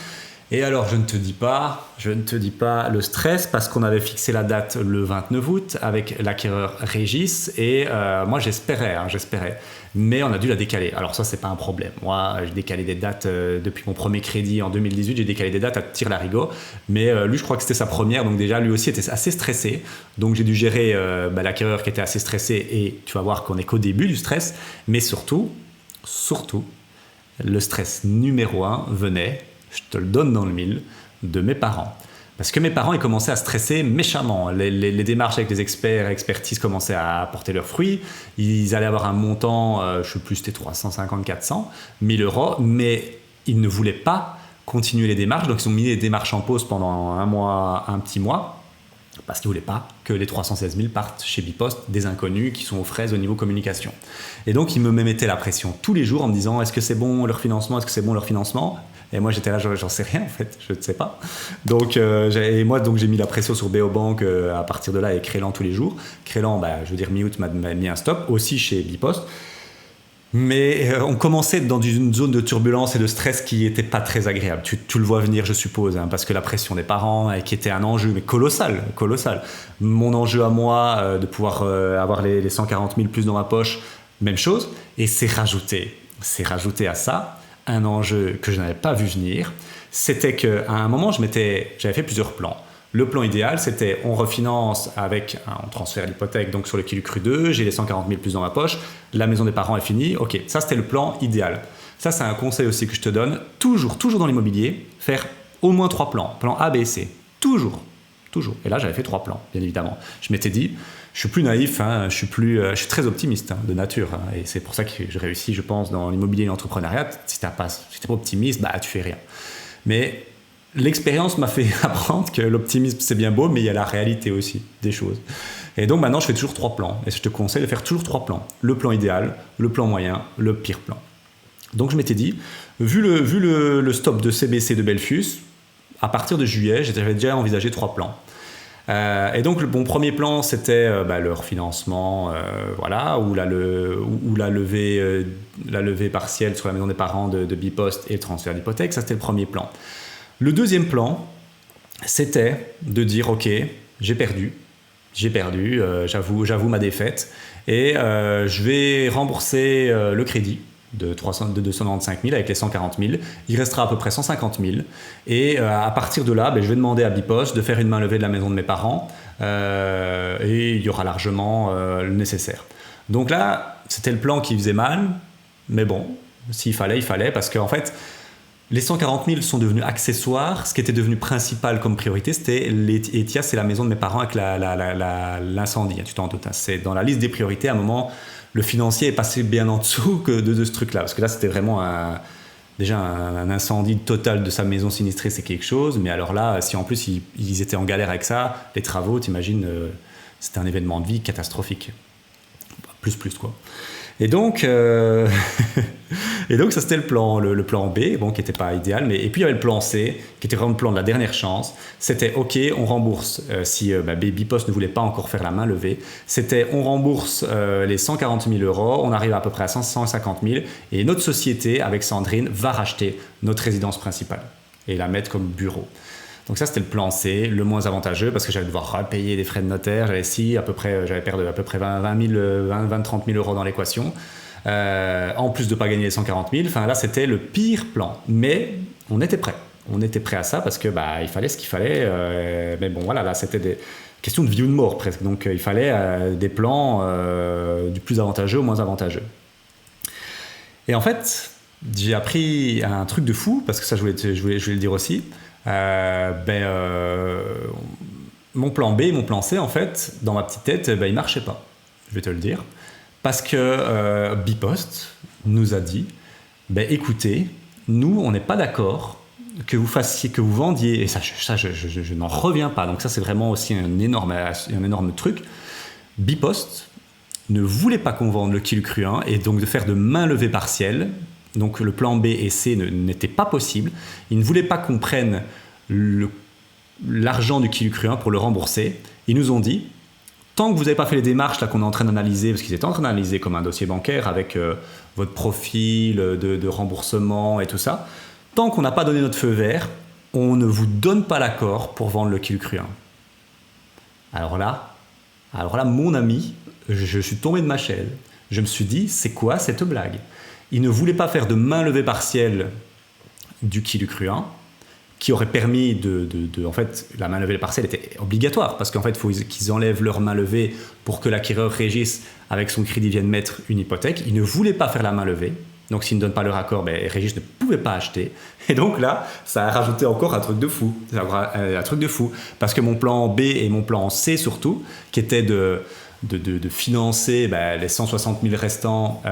Et alors, je ne te dis pas le stress parce qu'on avait fixé la date le 29 août avec l'acquéreur Régis et moi j'espérais, mais on a dû la décaler. Alors ça, c'est pas un problème. Moi, j'ai décalé des dates depuis mon premier crédit en 2018, j'ai décalé des dates à tire-larigot, mais lui, je crois que c'était sa première, donc déjà, lui aussi était assez stressé. Donc j'ai dû gérer l'acquéreur qui était assez stressé et tu vas voir qu'on n'est qu'au début du stress, mais surtout, le stress numéro 1 venait, je te le donne dans le mille, de mes parents. Parce que mes parents, ils commençaient à stresser méchamment. Les démarches avec les experts et expertises commençaient à porter leurs fruits. Ils allaient avoir un montant, je ne sais plus, c'était 350, 400, 1000 €, mais ils ne voulaient pas continuer les démarches. Donc, ils ont mis les démarches en pause pendant un petit mois, parce qu'ils ne voulaient pas que les 316 000 partent chez Bipost, des inconnus qui sont aux fraises au niveau communication. Et donc, ils me mettaient la pression tous les jours en me disant « Est-ce que c'est bon leur financement ? Est-ce que c'est bon leur financement ?» Et moi, j'étais là, j'en sais rien en fait, je ne sais pas. Donc, j'ai mis la pression sur Beobank à partir de là et Crélan tous les jours. Crélan, mi-août m'a mis un stop, aussi chez Bipost. Mais on commençait dans une zone de turbulence et de stress qui n'était pas très agréable. Tu le vois venir, je suppose, hein, parce que la pression des parents, qui était un enjeu, mais colossal. Mon enjeu à moi, de pouvoir avoir les 140 000 plus dans ma poche, même chose. Et c'est rajouté à ça un enjeu que je n'avais pas vu venir. C'était qu'à un moment, j'avais fait plusieurs plans. Le plan idéal, c'était on refinance on transfère l'hypothèque donc sur le Kili Cru 2, j'ai les 140 000 plus dans ma poche, la maison des parents est finie, ok, ça c'était le plan idéal. Ça c'est un conseil aussi que je te donne, toujours dans l'immobilier, faire au moins 3 plans, plan A, B, C, toujours. Et là, j'avais fait 3 plans, bien évidemment. Je m'étais dit, je suis plus naïf, hein, je suis très optimiste de nature, hein, et c'est pour ça que j'ai réussi, je pense, dans l'immobilier et l'entrepreneuriat. Si t'es pas optimiste, tu fais rien. Mais l'expérience m'a fait apprendre que l'optimisme, c'est bien beau, mais il y a la réalité aussi des choses. Et donc maintenant, je fais toujours 3 plans. Et je te conseille de faire toujours 3 plans. Le plan idéal, le plan moyen, le pire plan. Donc je m'étais dit, vu le stop de CBC de Belfius, à partir de juillet, j'avais déjà envisagé 3 plans. Et donc mon premier plan, c'était le refinancement, ou la levée partielle sur la maison des parents de Bipost et le transfert d'hypothèque. Ça, c'était le premier plan. Le deuxième plan, c'était de dire, ok, j'ai perdu, j'avoue ma défaite, et je vais rembourser le crédit de 295 000 avec les 140 000. Il restera à peu près 150 000. Et à partir de là, je vais demander à Bipost de faire une main levée de la maison de mes parents, et il y aura largement le nécessaire. Donc là, c'était le plan qui faisait mal, mais bon, s'il fallait, il fallait, parce qu'en fait, les 140 000 sont devenus accessoires. Ce qui était devenu principal comme priorité, c'était l'ETIAS, c'est la maison de mes parents avec l'incendie. Tu t'en doutes. C'est dans la liste des priorités. À un moment, le financier est passé bien en dessous de ce truc-là. Parce que là, c'était vraiment déjà un incendie total de sa maison sinistrée, c'est quelque chose. Mais alors là, si en plus ils étaient en galère avec ça, les travaux, t'imagines, c'était un événement de vie catastrophique. Plus, quoi. Et donc ça c'était le plan B, bon, qui n'était pas idéal, et puis il y avait le plan C, qui était vraiment le plan de la dernière chance. C'était ok, on rembourse, si Bipost ne voulait pas encore faire la main levée, c'était on rembourse les 140 000 €, on arrive à peu près à 150 000, et notre société, avec Sandrine, va racheter notre résidence principale et la mettre comme bureau. Donc ça, c'était le plan C, le moins avantageux, parce que j'allais devoir payer des frais de notaire. J'avais perdu à peu près 30 000 € dans l'équation. En plus de ne pas gagner les 140 000. Enfin, là, c'était le pire plan. Mais on était prêt. On était prêt à ça parce que il fallait ce qu'il fallait. Mais bon, voilà, là, c'était des questions de vie ou de mort presque. Donc, il fallait des plans du plus avantageux au moins avantageux. Et en fait, j'ai appris un truc de fou, parce que ça, je voulais le dire aussi. Mon plan B, mon plan C, en fait, dans ma petite tête, il marchait pas. Je vais te le dire. Parce que Bipost nous a dit, écoutez, nous, on n'est pas d'accord que vous vendiez, et ça je n'en reviens pas. Donc ça, c'est vraiment aussi un énorme truc. Bipost ne voulait pas qu'on vende le Kilcru 1, et donc de faire de main levée partielle. Donc le plan B et C n'était pas possible. Ils ne voulaient pas qu'on prenne l'argent du Kilcru 1 pour le rembourser. Ils nous ont dit, tant que vous n'avez pas fait les démarches là qu'on est en train d'analyser, parce qu'ils étaient en train d'analyser comme un dossier bancaire avec votre profil de remboursement et tout ça, tant qu'on n'a pas donné notre feu vert, on ne vous donne pas l'accord pour vendre le Kilcru 1. Alors là, mon ami, je suis tombé de ma chaise. Je me suis dit, c'est quoi cette blague ? Ils ne voulaient pas faire de main levée partielle du Kilcru 1, qui aurait permis en fait, la main levée partielle était obligatoire, parce qu'en fait, il faut qu'ils enlèvent leur main levée pour que l'acquéreur Régis, avec son crédit, vienne mettre une hypothèque. Ils ne voulaient pas faire la main levée. Donc, s'ils ne donnent pas leur accord, Régis ne pouvait pas acheter. Et donc là, ça a rajouté encore un truc de fou. Parce que mon plan B et mon plan C, surtout, qui était de financer les 160 000 restants,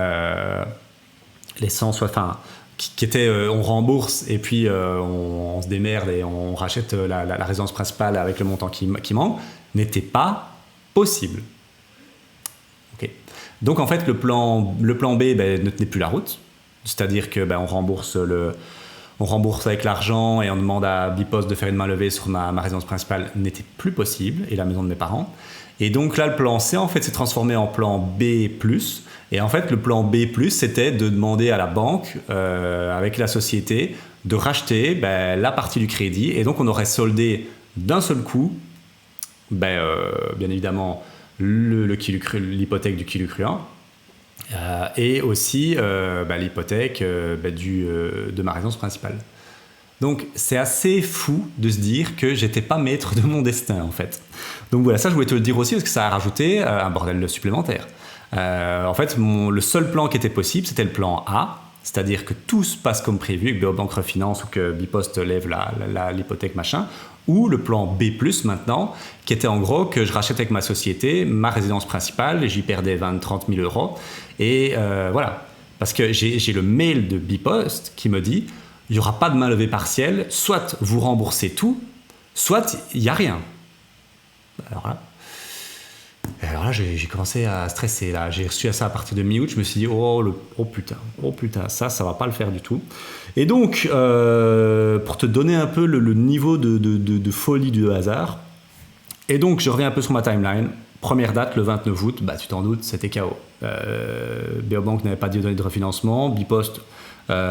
qui était on rembourse et puis on se démerde et on rachète la résidence principale avec le montant qui manque, n'était pas possible. Okay. Donc en fait le plan B ne tenait plus la route, c'est-à-dire que on rembourse avec l'argent et on demande à Bipost de faire une main levée sur ma résidence principale, n'était plus possible, et la maison de mes parents. Et donc là, le plan C, en fait, s'est transformé en plan B+. Et en fait, le plan B+, c'était de demander à la banque, avec la société, de racheter la partie du crédit. Et donc, on aurait soldé d'un seul coup, bien évidemment, l'hypothèque du Kilcru 1, et aussi l'hypothèque de ma résidence principale. Donc c'est assez fou de se dire que j'étais pas maître de mon destin en fait. Donc voilà, ça je voulais te le dire aussi parce que ça a rajouté un bordel supplémentaire. En fait, le seul plan qui était possible, c'était le plan A, c'est-à-dire que tout se passe comme prévu, que Beobank refinance ou que Bipost lève l'hypothèque machin, ou le plan B+, maintenant, qui était en gros que je rachète avec ma société ma résidence principale, j'y perdais 20-30 000 euros, et voilà. Parce que j'ai le mail de Bipost qui me dit il n'y aura pas de main levée partielle, soit vous remboursez tout, soit il n'y a rien. Alors là, j'ai commencé à stresser. Là. J'ai reçu ça à partir de mi-août. Je me suis dit, oh putain, ça va pas le faire du tout. Et donc, pour te donner un peu le niveau de folie du hasard, et donc je reviens un peu sur ma timeline. Première date, le 29 août, tu t'en doutes, c'était KO. Beobank n'avait pas donné de refinancement, Bipost,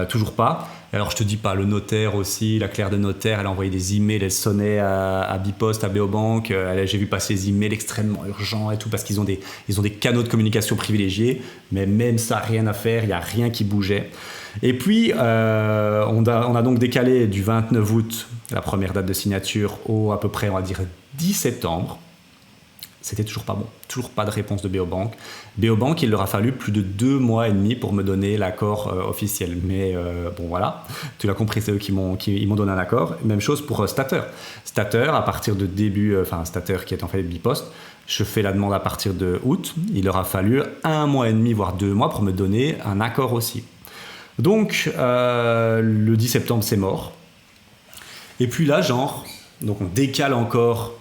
toujours pas. Alors je te dis pas, le notaire aussi, la clerc de notaire, elle a envoyé des emails, elle sonnait à Bipost, à Beobank, j'ai vu passer des emails extrêmement urgents et tout, parce qu'ils ont des canaux de communication privilégiés, mais même ça, rien à faire, il n'y a rien qui bougeait. Et puis, on a donc décalé du 29 août, la première date de signature, au à peu près, on va dire, 10 septembre. C'était toujours pas bon, toujours pas de réponse de Beobank. Beobank, il leur a fallu plus de 2 mois et demi pour me donner l'accord officiel. Mais bon voilà, tu l'as compris, c'est eux qui m'ont donné un accord. Même chose pour Stater. Stater, à partir de Stater qui est en fait Bipost, je fais la demande à partir de août. Il leur a fallu 1 mois et demi, voire 2 mois pour me donner un accord aussi. Donc le 10 septembre, c'est mort. Et puis là, donc on décale encore.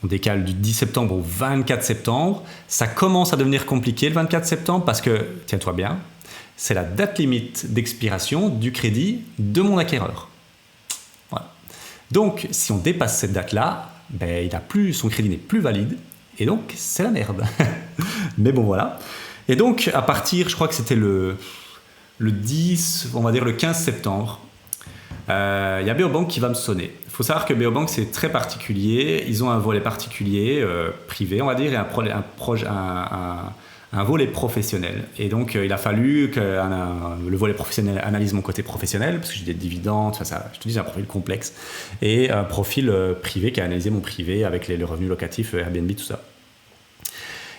On décale du 10 septembre au 24 septembre. Ça commence à devenir compliqué le 24 septembre parce que, tiens-toi bien, c'est la date limite d'expiration du crédit de mon acquéreur. Voilà. Donc, si on dépasse cette date-là, son crédit n'est plus valide et donc c'est la merde. Mais bon, voilà. Et donc, à partir, je crois que c'était le 10, on va dire le 15 septembre, il y a Beobank qui va me sonner. Il faut savoir que Beobank, c'est très particulier. Ils ont un volet particulier, privé, on va dire, et un volet professionnel. Et donc, il a fallu que le volet professionnel analyse mon côté professionnel, parce que j'ai des dividendes, je te dis, j'ai un profil complexe, et un profil privé qui a analysé mon privé avec les revenus locatifs, Airbnb, tout ça.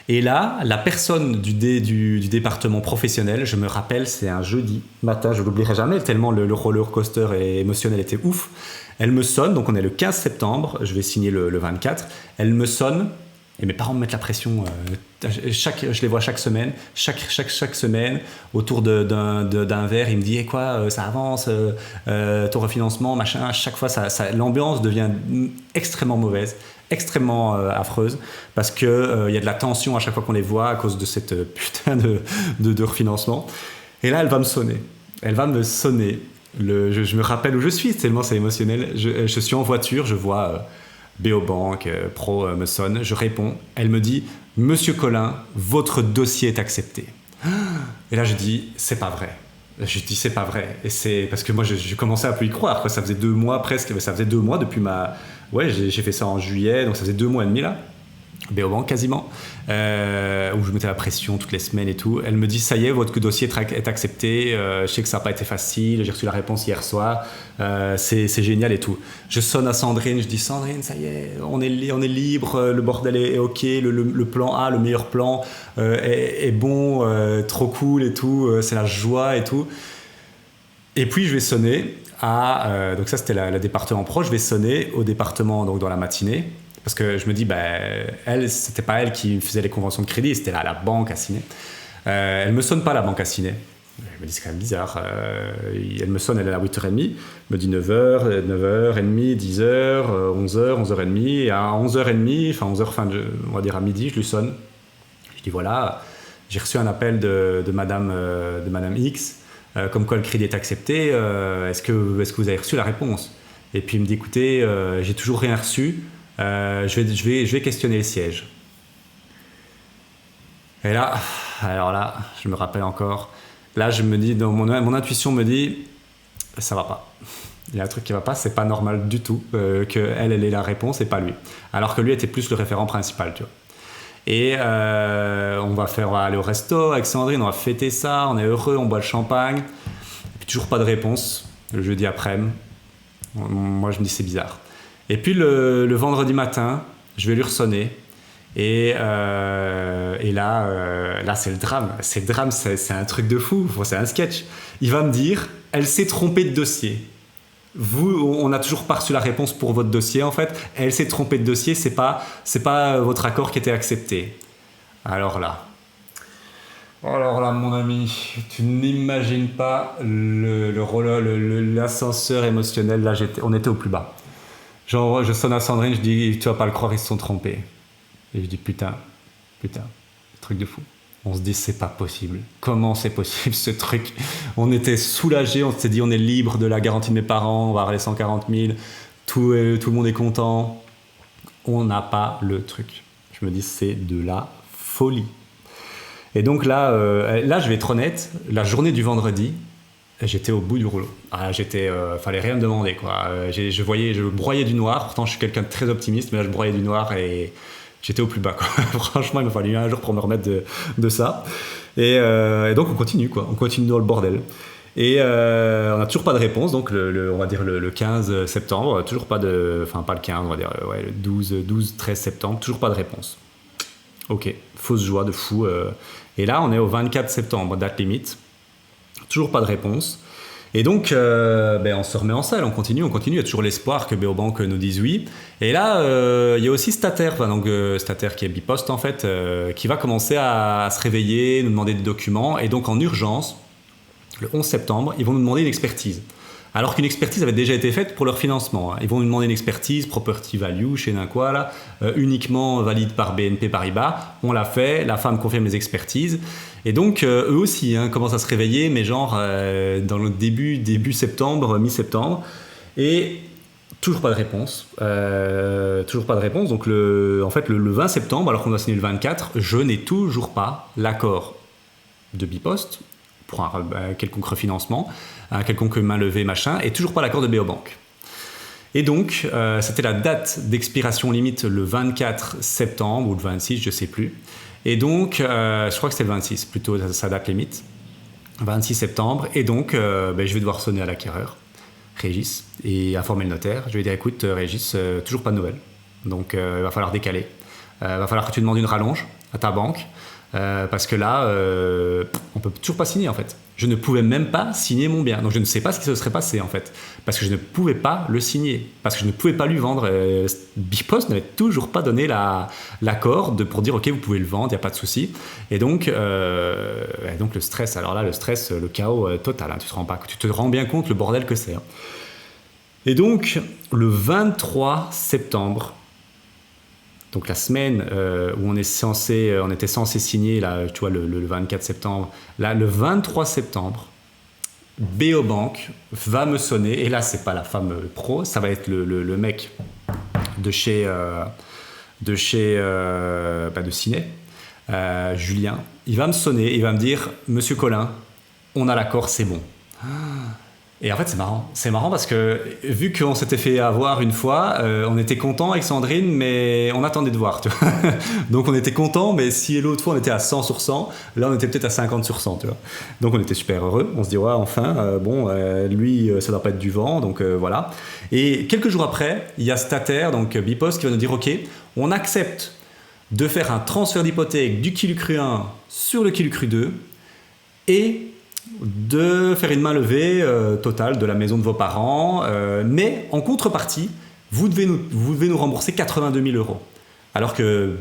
Et là, la personne du département professionnel, je me rappelle, c'est un jeudi matin, je ne l'oublierai jamais, tellement le roller coaster émotionnel était ouf. Elle me sonne, donc on est le 15 septembre, je vais signer le 24. Elle me sonne, et mes parents me mettent la pression. Je les vois chaque semaine, chaque semaine, autour d'un verre, il me dit quoi, ça avance, ton refinancement, machin. À chaque fois, l'ambiance devient extrêmement mauvaise, extrêmement affreuse, parce qu'il y a de la tension à chaque fois qu'on les voit à cause de cette putain de refinancement. Et là, elle va me sonner. Je me rappelle où je suis, tellement c'est émotionnel. Je suis en voiture, je vois Beobank Pro me sonne, je réponds. Elle me dit « Monsieur Collin, votre dossier est accepté. » Et là, je dis « C'est pas vrai. » Je dis « C'est pas vrai. » Et c'est parce que moi, je commençais à plus y croire. Quoi. Ça faisait 2 mois presque, ça faisait 2 mois depuis ma... Ouais, j'ai fait ça en juillet, donc ça faisait 2 mois et demi là. Beobank quasiment, où je mettais la pression toutes les semaines et tout. Elle me dit ça y est, votre dossier est accepté, je sais que ça n'a pas été facile, j'ai reçu la réponse hier soir, c'est génial et tout. Je sonne à Sandrine, je dis Sandrine, ça y est, on est libre, le bordel est ok, le plan A, le meilleur plan est bon, trop cool et tout, c'est la joie et tout. Et puis je vais sonner donc ça c'était le département pro, je vais sonner au département donc dans la matinée. Parce que je me dis, c'était pas elle qui faisait les conventions de crédit, c'était la banque à signer. Elle me sonne pas, la banque à signer. Je me dis, c'est quand même bizarre. Elle me sonne, elle est à 8h30, me dit 9h, 9h30, 10h, 11h, 11h30. Et à 11h30, enfin 11h, on va dire à midi, je lui sonne. Je dis, voilà, j'ai reçu un appel de Madame X, comme quoi le crédit est accepté. Est-ce que vous avez reçu la réponse? Et puis il me dit, écoutez, j'ai toujours rien reçu. Je vais questionner le siège. Et là, alors là, je me rappelle encore. Là, je me dis, mon intuition me dit, ça va pas. Il y a un truc qui va pas, c'est pas normal du tout qu'elle ait la réponse et pas lui. Alors que lui était plus le référent principal, tu vois. Et on va aller au resto avec Sandrine, on va fêter ça, on est heureux, on boit le champagne. Et puis toujours pas de réponse le jeudi après-midi. Moi, je me dis, c'est bizarre. Et puis le vendredi matin, je vais lui ressonner et là c'est le drame. C'est le drame, c'est un truc de fou. C'est un sketch. Il va me dire, elle s'est trompée de dossier. On n'a toujours pas reçu la réponse pour votre dossier en fait. Elle s'est trompée de dossier, c'est pas votre accord qui était accepté. Alors là, mon ami, tu n'imagines pas l'ascenseur émotionnel. Là, on était au plus bas. Genre, je sonne à Sandrine, je dis, tu vas pas le croire, ils se sont trompés. Et je dis, putain, truc de fou. On se dit, c'est pas possible. Comment c'est possible ce truc? On était soulagés, on s'est dit, on est libre de la garantie de mes parents, on va avoir les 140 000, tout le monde est content. On n'a pas le truc. Je me dis, c'est de la folie. Et donc là, je vais être honnête, la journée du vendredi, j'étais au bout du rouleau. Fallait rien me demander, quoi. Je broyais du noir, pourtant je suis quelqu'un de très optimiste, mais là je broyais du noir et j'étais au plus bas, quoi. Franchement, il m'a fallu un jour pour me remettre de ça. Et donc on continue, quoi. On continue dans le bordel. Et on n'a toujours pas de réponse, donc on va dire le 15 septembre, toujours pas de... Enfin, pas le 15, on va dire le 12, 13 septembre, toujours pas de réponse. Ok, fausse joie de fou. Et là, on est au 24 septembre, date limite. Toujours pas de réponse. Et donc, on se remet en selle, on continue. Il y a toujours l'espoir que Beobank nous dise oui. Et là, il y a aussi Stater, Stater qui est Bipost en fait, qui va commencer à se réveiller, nous demander des documents. Et donc, en urgence, le 11 septembre, ils vont nous demander une expertise. Alors qu'une expertise avait déjà été faite pour leur financement. Ils vont nous demander une expertise, property value, chez n'importe quoi, uniquement valide par BNP Paribas. On l'a fait, la femme confirme les expertises. Et donc, eux aussi commencent à se réveiller, mais genre dans le début septembre, mi-septembre. Et toujours pas de réponse. Donc, le 20 septembre, alors qu'on doit signer le 24, je n'ai toujours pas l'accord de Bipost pour un quelconque refinancement, un quelconque main levée, machin, et toujours pas l'accord de Beobank. Et donc, c'était la date d'expiration limite le 24 septembre, ou le 26, je sais plus. Et donc, je crois que c'était le 26, plutôt sa date limite, 26 septembre. Et donc, je vais devoir sonner à l'acquéreur, Régis, et informer le notaire. Je vais dire, écoute, Régis, toujours pas de nouvelles. Donc, il va falloir décaler. Il va falloir que tu demandes une rallonge à ta banque. Parce que là, on peut toujours pas signer en fait. Je ne pouvais même pas signer mon bien. Donc je ne sais pas ce qui se serait passé en fait. Parce que je ne pouvais pas le signer. Parce que je ne pouvais pas lui vendre. Bipost n'avait toujours pas donné l'accord pour dire ok, vous pouvez le vendre, il n'y a pas de souci. Et donc le stress, alors là, le chaos total. Tu te rends bien compte le bordel que c'est. Et donc le 23 septembre, donc la semaine où on était censé signer, là, tu vois, le 24 septembre, là, le 23 septembre, Beobank va me sonner, et là, c'est pas la femme pro, ça va être le mec de Ciné, Julien. Il va me sonner, il va me dire, Monsieur Collin, on a l'accord, c'est bon. Et en fait, c'est marrant parce que vu qu'on s'était fait avoir une fois, on était content avec Sandrine, mais on attendait de voir, tu vois. Donc on était content, mais si l'autre fois on était à 100 sur 100, là on était peut-être à 50 sur 100, tu vois. Donc on était super heureux. On se dit ouais, enfin, lui, ça doit pas être du vent, donc voilà. Et quelques jours après, il y a Stater, donc Bipost, qui va nous dire ok, on accepte de faire un transfert d'hypothèque du Kilucru 1 sur le Kilucru 2 et de faire une main levée totale de la maison de vos parents, mais en contrepartie, vous devez nous rembourser 82 000 €. Alors que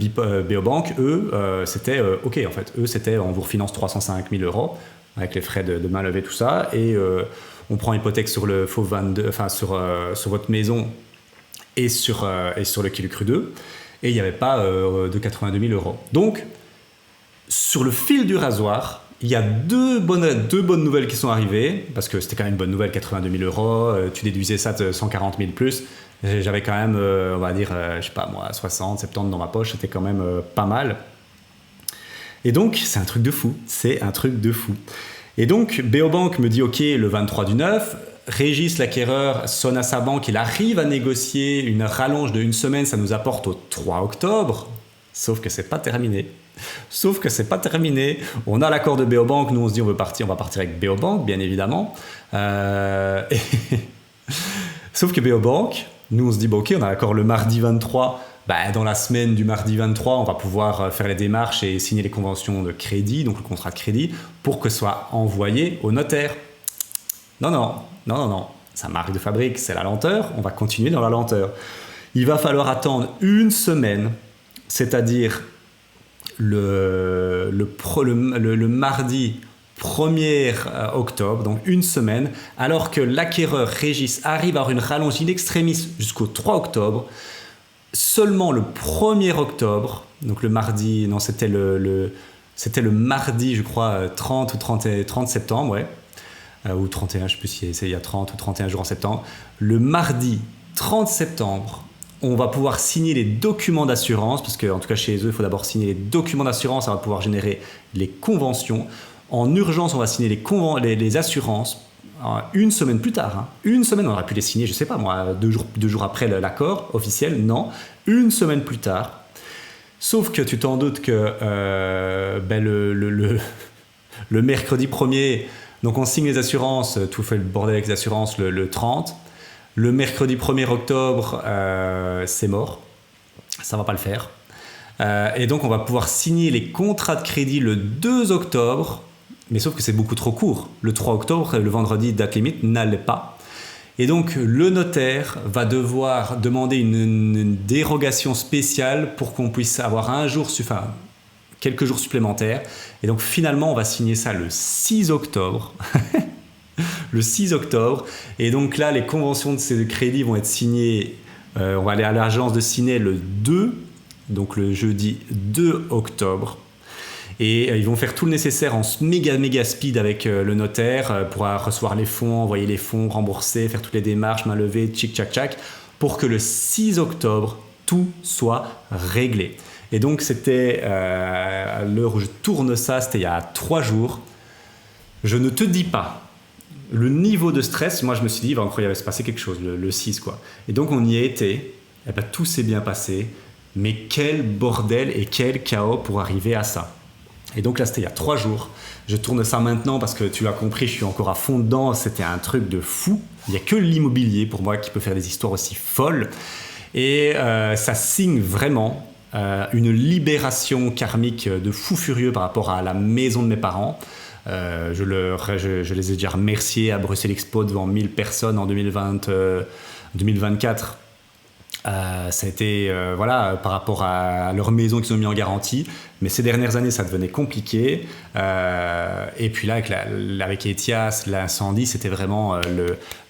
Beobank, eux, c'était ok en fait. Eux, c'était on vous refinance 305 000 € avec les frais de main levée, tout ça, et on prend hypothèque sur le faux 22, enfin sur votre maison et sur le Kilucru 2, et il n'y avait pas de 82 000 €. Donc, sur le fil du rasoir, il y a deux bonnes nouvelles qui sont arrivées, parce que c'était quand même une bonne nouvelle, 82 000 €, tu déduisais ça de 140 000 plus, j'avais quand même, on va dire, je sais pas moi, 60, 70 dans ma poche, c'était quand même pas mal. Et donc, c'est un truc de fou. Et donc, Beobank me dit ok le 23 du 9, Régis, l'acquéreur, sonne à sa banque, il arrive à négocier une rallonge de 1 semaine, ça nous apporte au 3 octobre, sauf que c'est pas terminé. On a l'accord de Beobank, nous on se dit on va partir avec Beobank, bien évidemment. Sauf que Beobank, nous on se dit ok, on a l'accord le mardi 23, dans la semaine du mardi 23, on va pouvoir faire les démarches et signer les conventions de crédit, donc le contrat de crédit, pour que ce soit envoyé au notaire. Non. Sa marque de fabrique, c'est la lenteur. On va continuer dans la lenteur. Il va falloir attendre une semaine, c'est-à-dire le mardi 1er octobre, donc une semaine, alors que l'acquéreur Régis arrive à avoir une rallonge in extremis jusqu'au 3 octobre. Seulement le 1er octobre, donc le mardi, non, c'était le mardi, je crois, 30 ou 30 septembre, ouais. Ou 31, je ne sais plus si il y a 30 ou 31 jours en septembre. Le mardi 30 septembre, on va pouvoir signer les documents d'assurance, parce qu'en tout cas chez eux, il faut d'abord signer les documents d'assurance, ça va pouvoir générer les conventions. En urgence, on va signer les assurances. Une semaine plus tard, une semaine, on aurait pu les signer, je ne sais pas moi, deux jours après l'accord officiel, non, une semaine plus tard. Sauf que tu t'en doutes que le mercredi 1er, donc on signe les assurances, tout fait le bordel avec les assurances le 30. Le mercredi 1er octobre, c'est mort. Ça ne va pas le faire. Et donc on va pouvoir signer les contrats de crédit le 2 octobre. Mais sauf que c'est beaucoup trop court. Le 3 octobre, le vendredi, date limite, n'allait pas. Et donc le notaire va devoir demander une dérogation spéciale pour qu'on puisse avoir quelques jours supplémentaires. Et donc finalement, on va signer ça le 6 octobre. Le 6 octobre. Et donc là, les conventions de ces crédits vont être signées. On va aller à l'agence de signer le 2, donc le jeudi 2 octobre. Et ils vont faire tout le nécessaire en méga speed avec le notaire pour recevoir les fonds, envoyer les fonds, rembourser, faire toutes les démarches, main levée, tchic-tchac-tchac, pour que le 6 octobre, tout soit réglé. Et donc, c'était à l'heure où je tourne ça, c'était il y a 3 jours. Je ne te dis pas le niveau de stress. Moi, je me suis dit, il va se passer quelque chose, le 6, quoi. Et donc, on y a été. Et tout s'est bien passé. Mais quel bordel et quel chaos pour arriver à ça. Et donc là, c'était il y a 3 jours. Je tourne ça maintenant parce que tu l'as compris, je suis encore à fond dedans. C'était un truc de fou. Il n'y a que l'immobilier pour moi qui peut faire des histoires aussi folles. Et ça signe vraiment une libération karmique de fou furieux par rapport à la maison de mes parents. Je les ai déjà remerciés à Bruxelles Expo devant 1000 personnes en 2024. Ça a été par rapport à leur maison qu'ils ont mis en garantie, mais ces dernières années ça devenait compliqué, et puis là avec Etias, l'incendie, c'était vraiment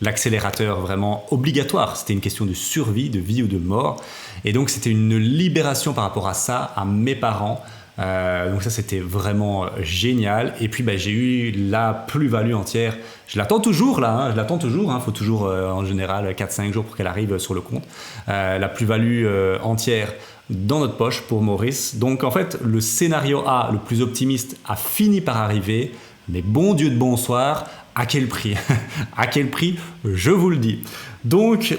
l'accélérateur vraiment obligatoire. C'était une question de survie, de vie ou de mort, et donc c'était une libération par rapport à ça, à mes parents. Donc ça, c'était vraiment génial. Et puis j'ai eu la plus-value entière. Je l'attends toujours là, faut toujours en général 4-5 jours pour qu'elle arrive sur le compte. La plus-value entière dans notre poche pour Maurice. Donc en fait, le scénario A, le plus optimiste, a fini par arriver. Mais bon Dieu de bonsoir, à quel prix? À quel prix? Je vous le dis. Donc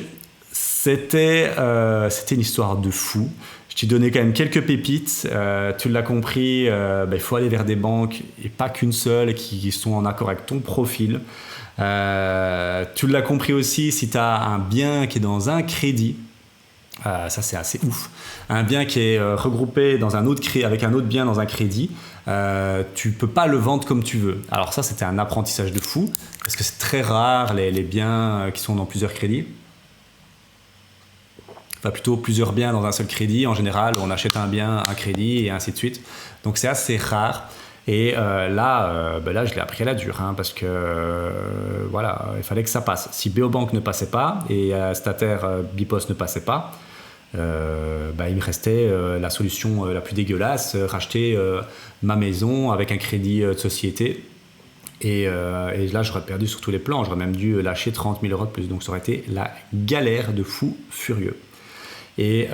c'était une histoire de fou. Je t'ai donné quand même quelques pépites. Tu l'as compris, il faut aller vers des banques, et pas qu'une seule, qui sont en accord avec ton profil. Tu l'as compris aussi, si tu as un bien qui est dans un crédit, ça c'est assez ouf. Un bien qui est regroupé dans avec un autre bien dans un crédit, tu peux pas le vendre comme tu veux. Alors ça, c'était un apprentissage de fou, parce que c'est très rare les biens qui sont dans plusieurs crédits. Enfin, plutôt plusieurs biens dans un seul crédit. En général, on achète un bien, un crédit, et ainsi de suite. Donc, c'est assez rare. Et là, je l'ai appris à la dure, parce que il fallait que ça passe. Si Beobank ne passait pas et Stater Bipos ne passait pas, il me restait la solution la plus dégueulasse, racheter ma maison avec un crédit de société. Et là, j'aurais perdu sur tous les plans. J'aurais même dû lâcher 30 000 € de plus. Donc, ça aurait été la galère de fou furieux. Et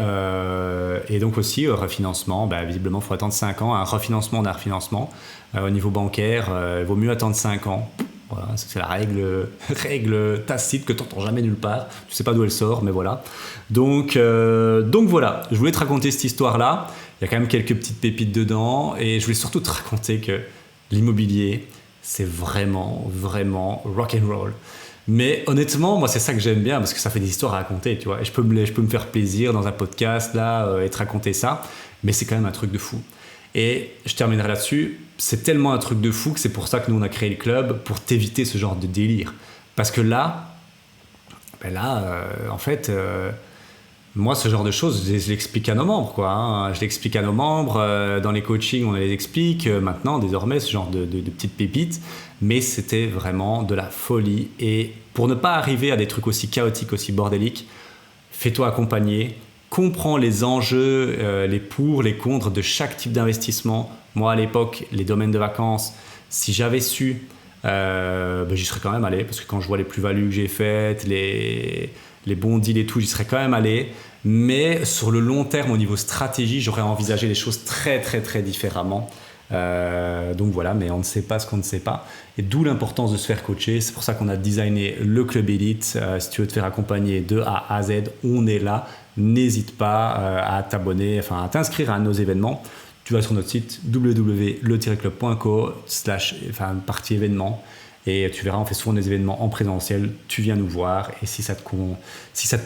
donc aussi, refinancement, visiblement, il faut attendre 5 ans. Un refinancement d'un refinancement. Au niveau bancaire, il vaut mieux attendre 5 ans. Voilà, c'est la règle tacite que tu n'entends jamais nulle part. Tu ne sais pas d'où elle sort, mais voilà. Donc voilà, je voulais te raconter cette histoire-là. Il y a quand même quelques petites pépites dedans. Et je voulais surtout te raconter que l'immobilier, c'est vraiment, vraiment rock'n'roll. Mais honnêtement, moi, c'est ça que j'aime bien parce que ça fait des histoires à raconter, tu vois. Et je peux me faire plaisir dans un podcast, là, et te raconter ça. Mais c'est quand même un truc de fou. Et je terminerai là-dessus. C'est tellement un truc de fou que c'est pour ça que nous, on a créé le club, pour t'éviter ce genre de délire. Parce que là, en fait, moi, ce genre de choses, je l'explique à nos membres, quoi. Hein. Je l'explique à nos membres. Dans les coachings, on les explique. Maintenant, désormais, ce genre de petites pépites. Mais c'était vraiment de la folie. Et pour ne pas arriver à des trucs aussi chaotiques, aussi bordéliques, fais-toi accompagner. Comprends les enjeux, les pour, les contre de chaque type d'investissement. Moi, à l'époque, les domaines de vacances, si j'avais su, j'y serais quand même allé. Parce que quand je vois les plus-values que j'ai faites, les bons deals et tout, j'y serais quand même allé. Mais sur le long terme, au niveau stratégie, j'aurais envisagé les choses très, très, très différemment. Donc voilà, mais on ne sait pas ce qu'on ne sait pas. Et d'où l'importance de se faire coacher. C'est pour ça qu'on a designé le Club Elite. Si tu veux te faire accompagner de A à Z, on est là. N'hésite pas à t'abonner, enfin à t'inscrire à nos événements. Tu vas sur notre site www.le-club.co partie événements. Et tu verras, on fait souvent des événements en présentiel. Tu viens nous voir et si ça te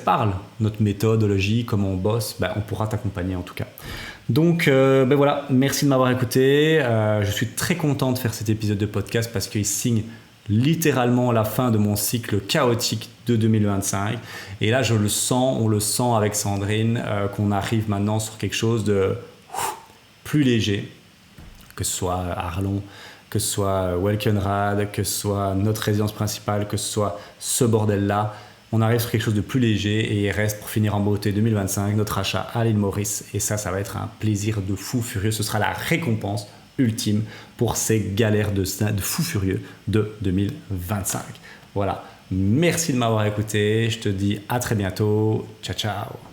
parle, notre méthodologie, comment on bosse, on pourra t'accompagner en tout cas. Donc voilà, merci de m'avoir écouté. Je suis très content de faire cet épisode de podcast parce qu'il signe littéralement la fin de mon cycle chaotique de 2025. Et là, on le sent avec Sandrine, qu'on arrive maintenant sur quelque chose de plus léger, que ce soit Arlon, que ce soit Welkenrad, que ce soit notre résidence principale, que ce soit ce bordel-là. On arrive sur quelque chose de plus léger et il reste pour finir en beauté 2025 notre achat à l'île Maurice. Et ça va être un plaisir de fou furieux. Ce sera la récompense ultime pour ces galères de fou furieux de 2025. Voilà. Merci de m'avoir écouté. Je te dis à très bientôt. Ciao, ciao.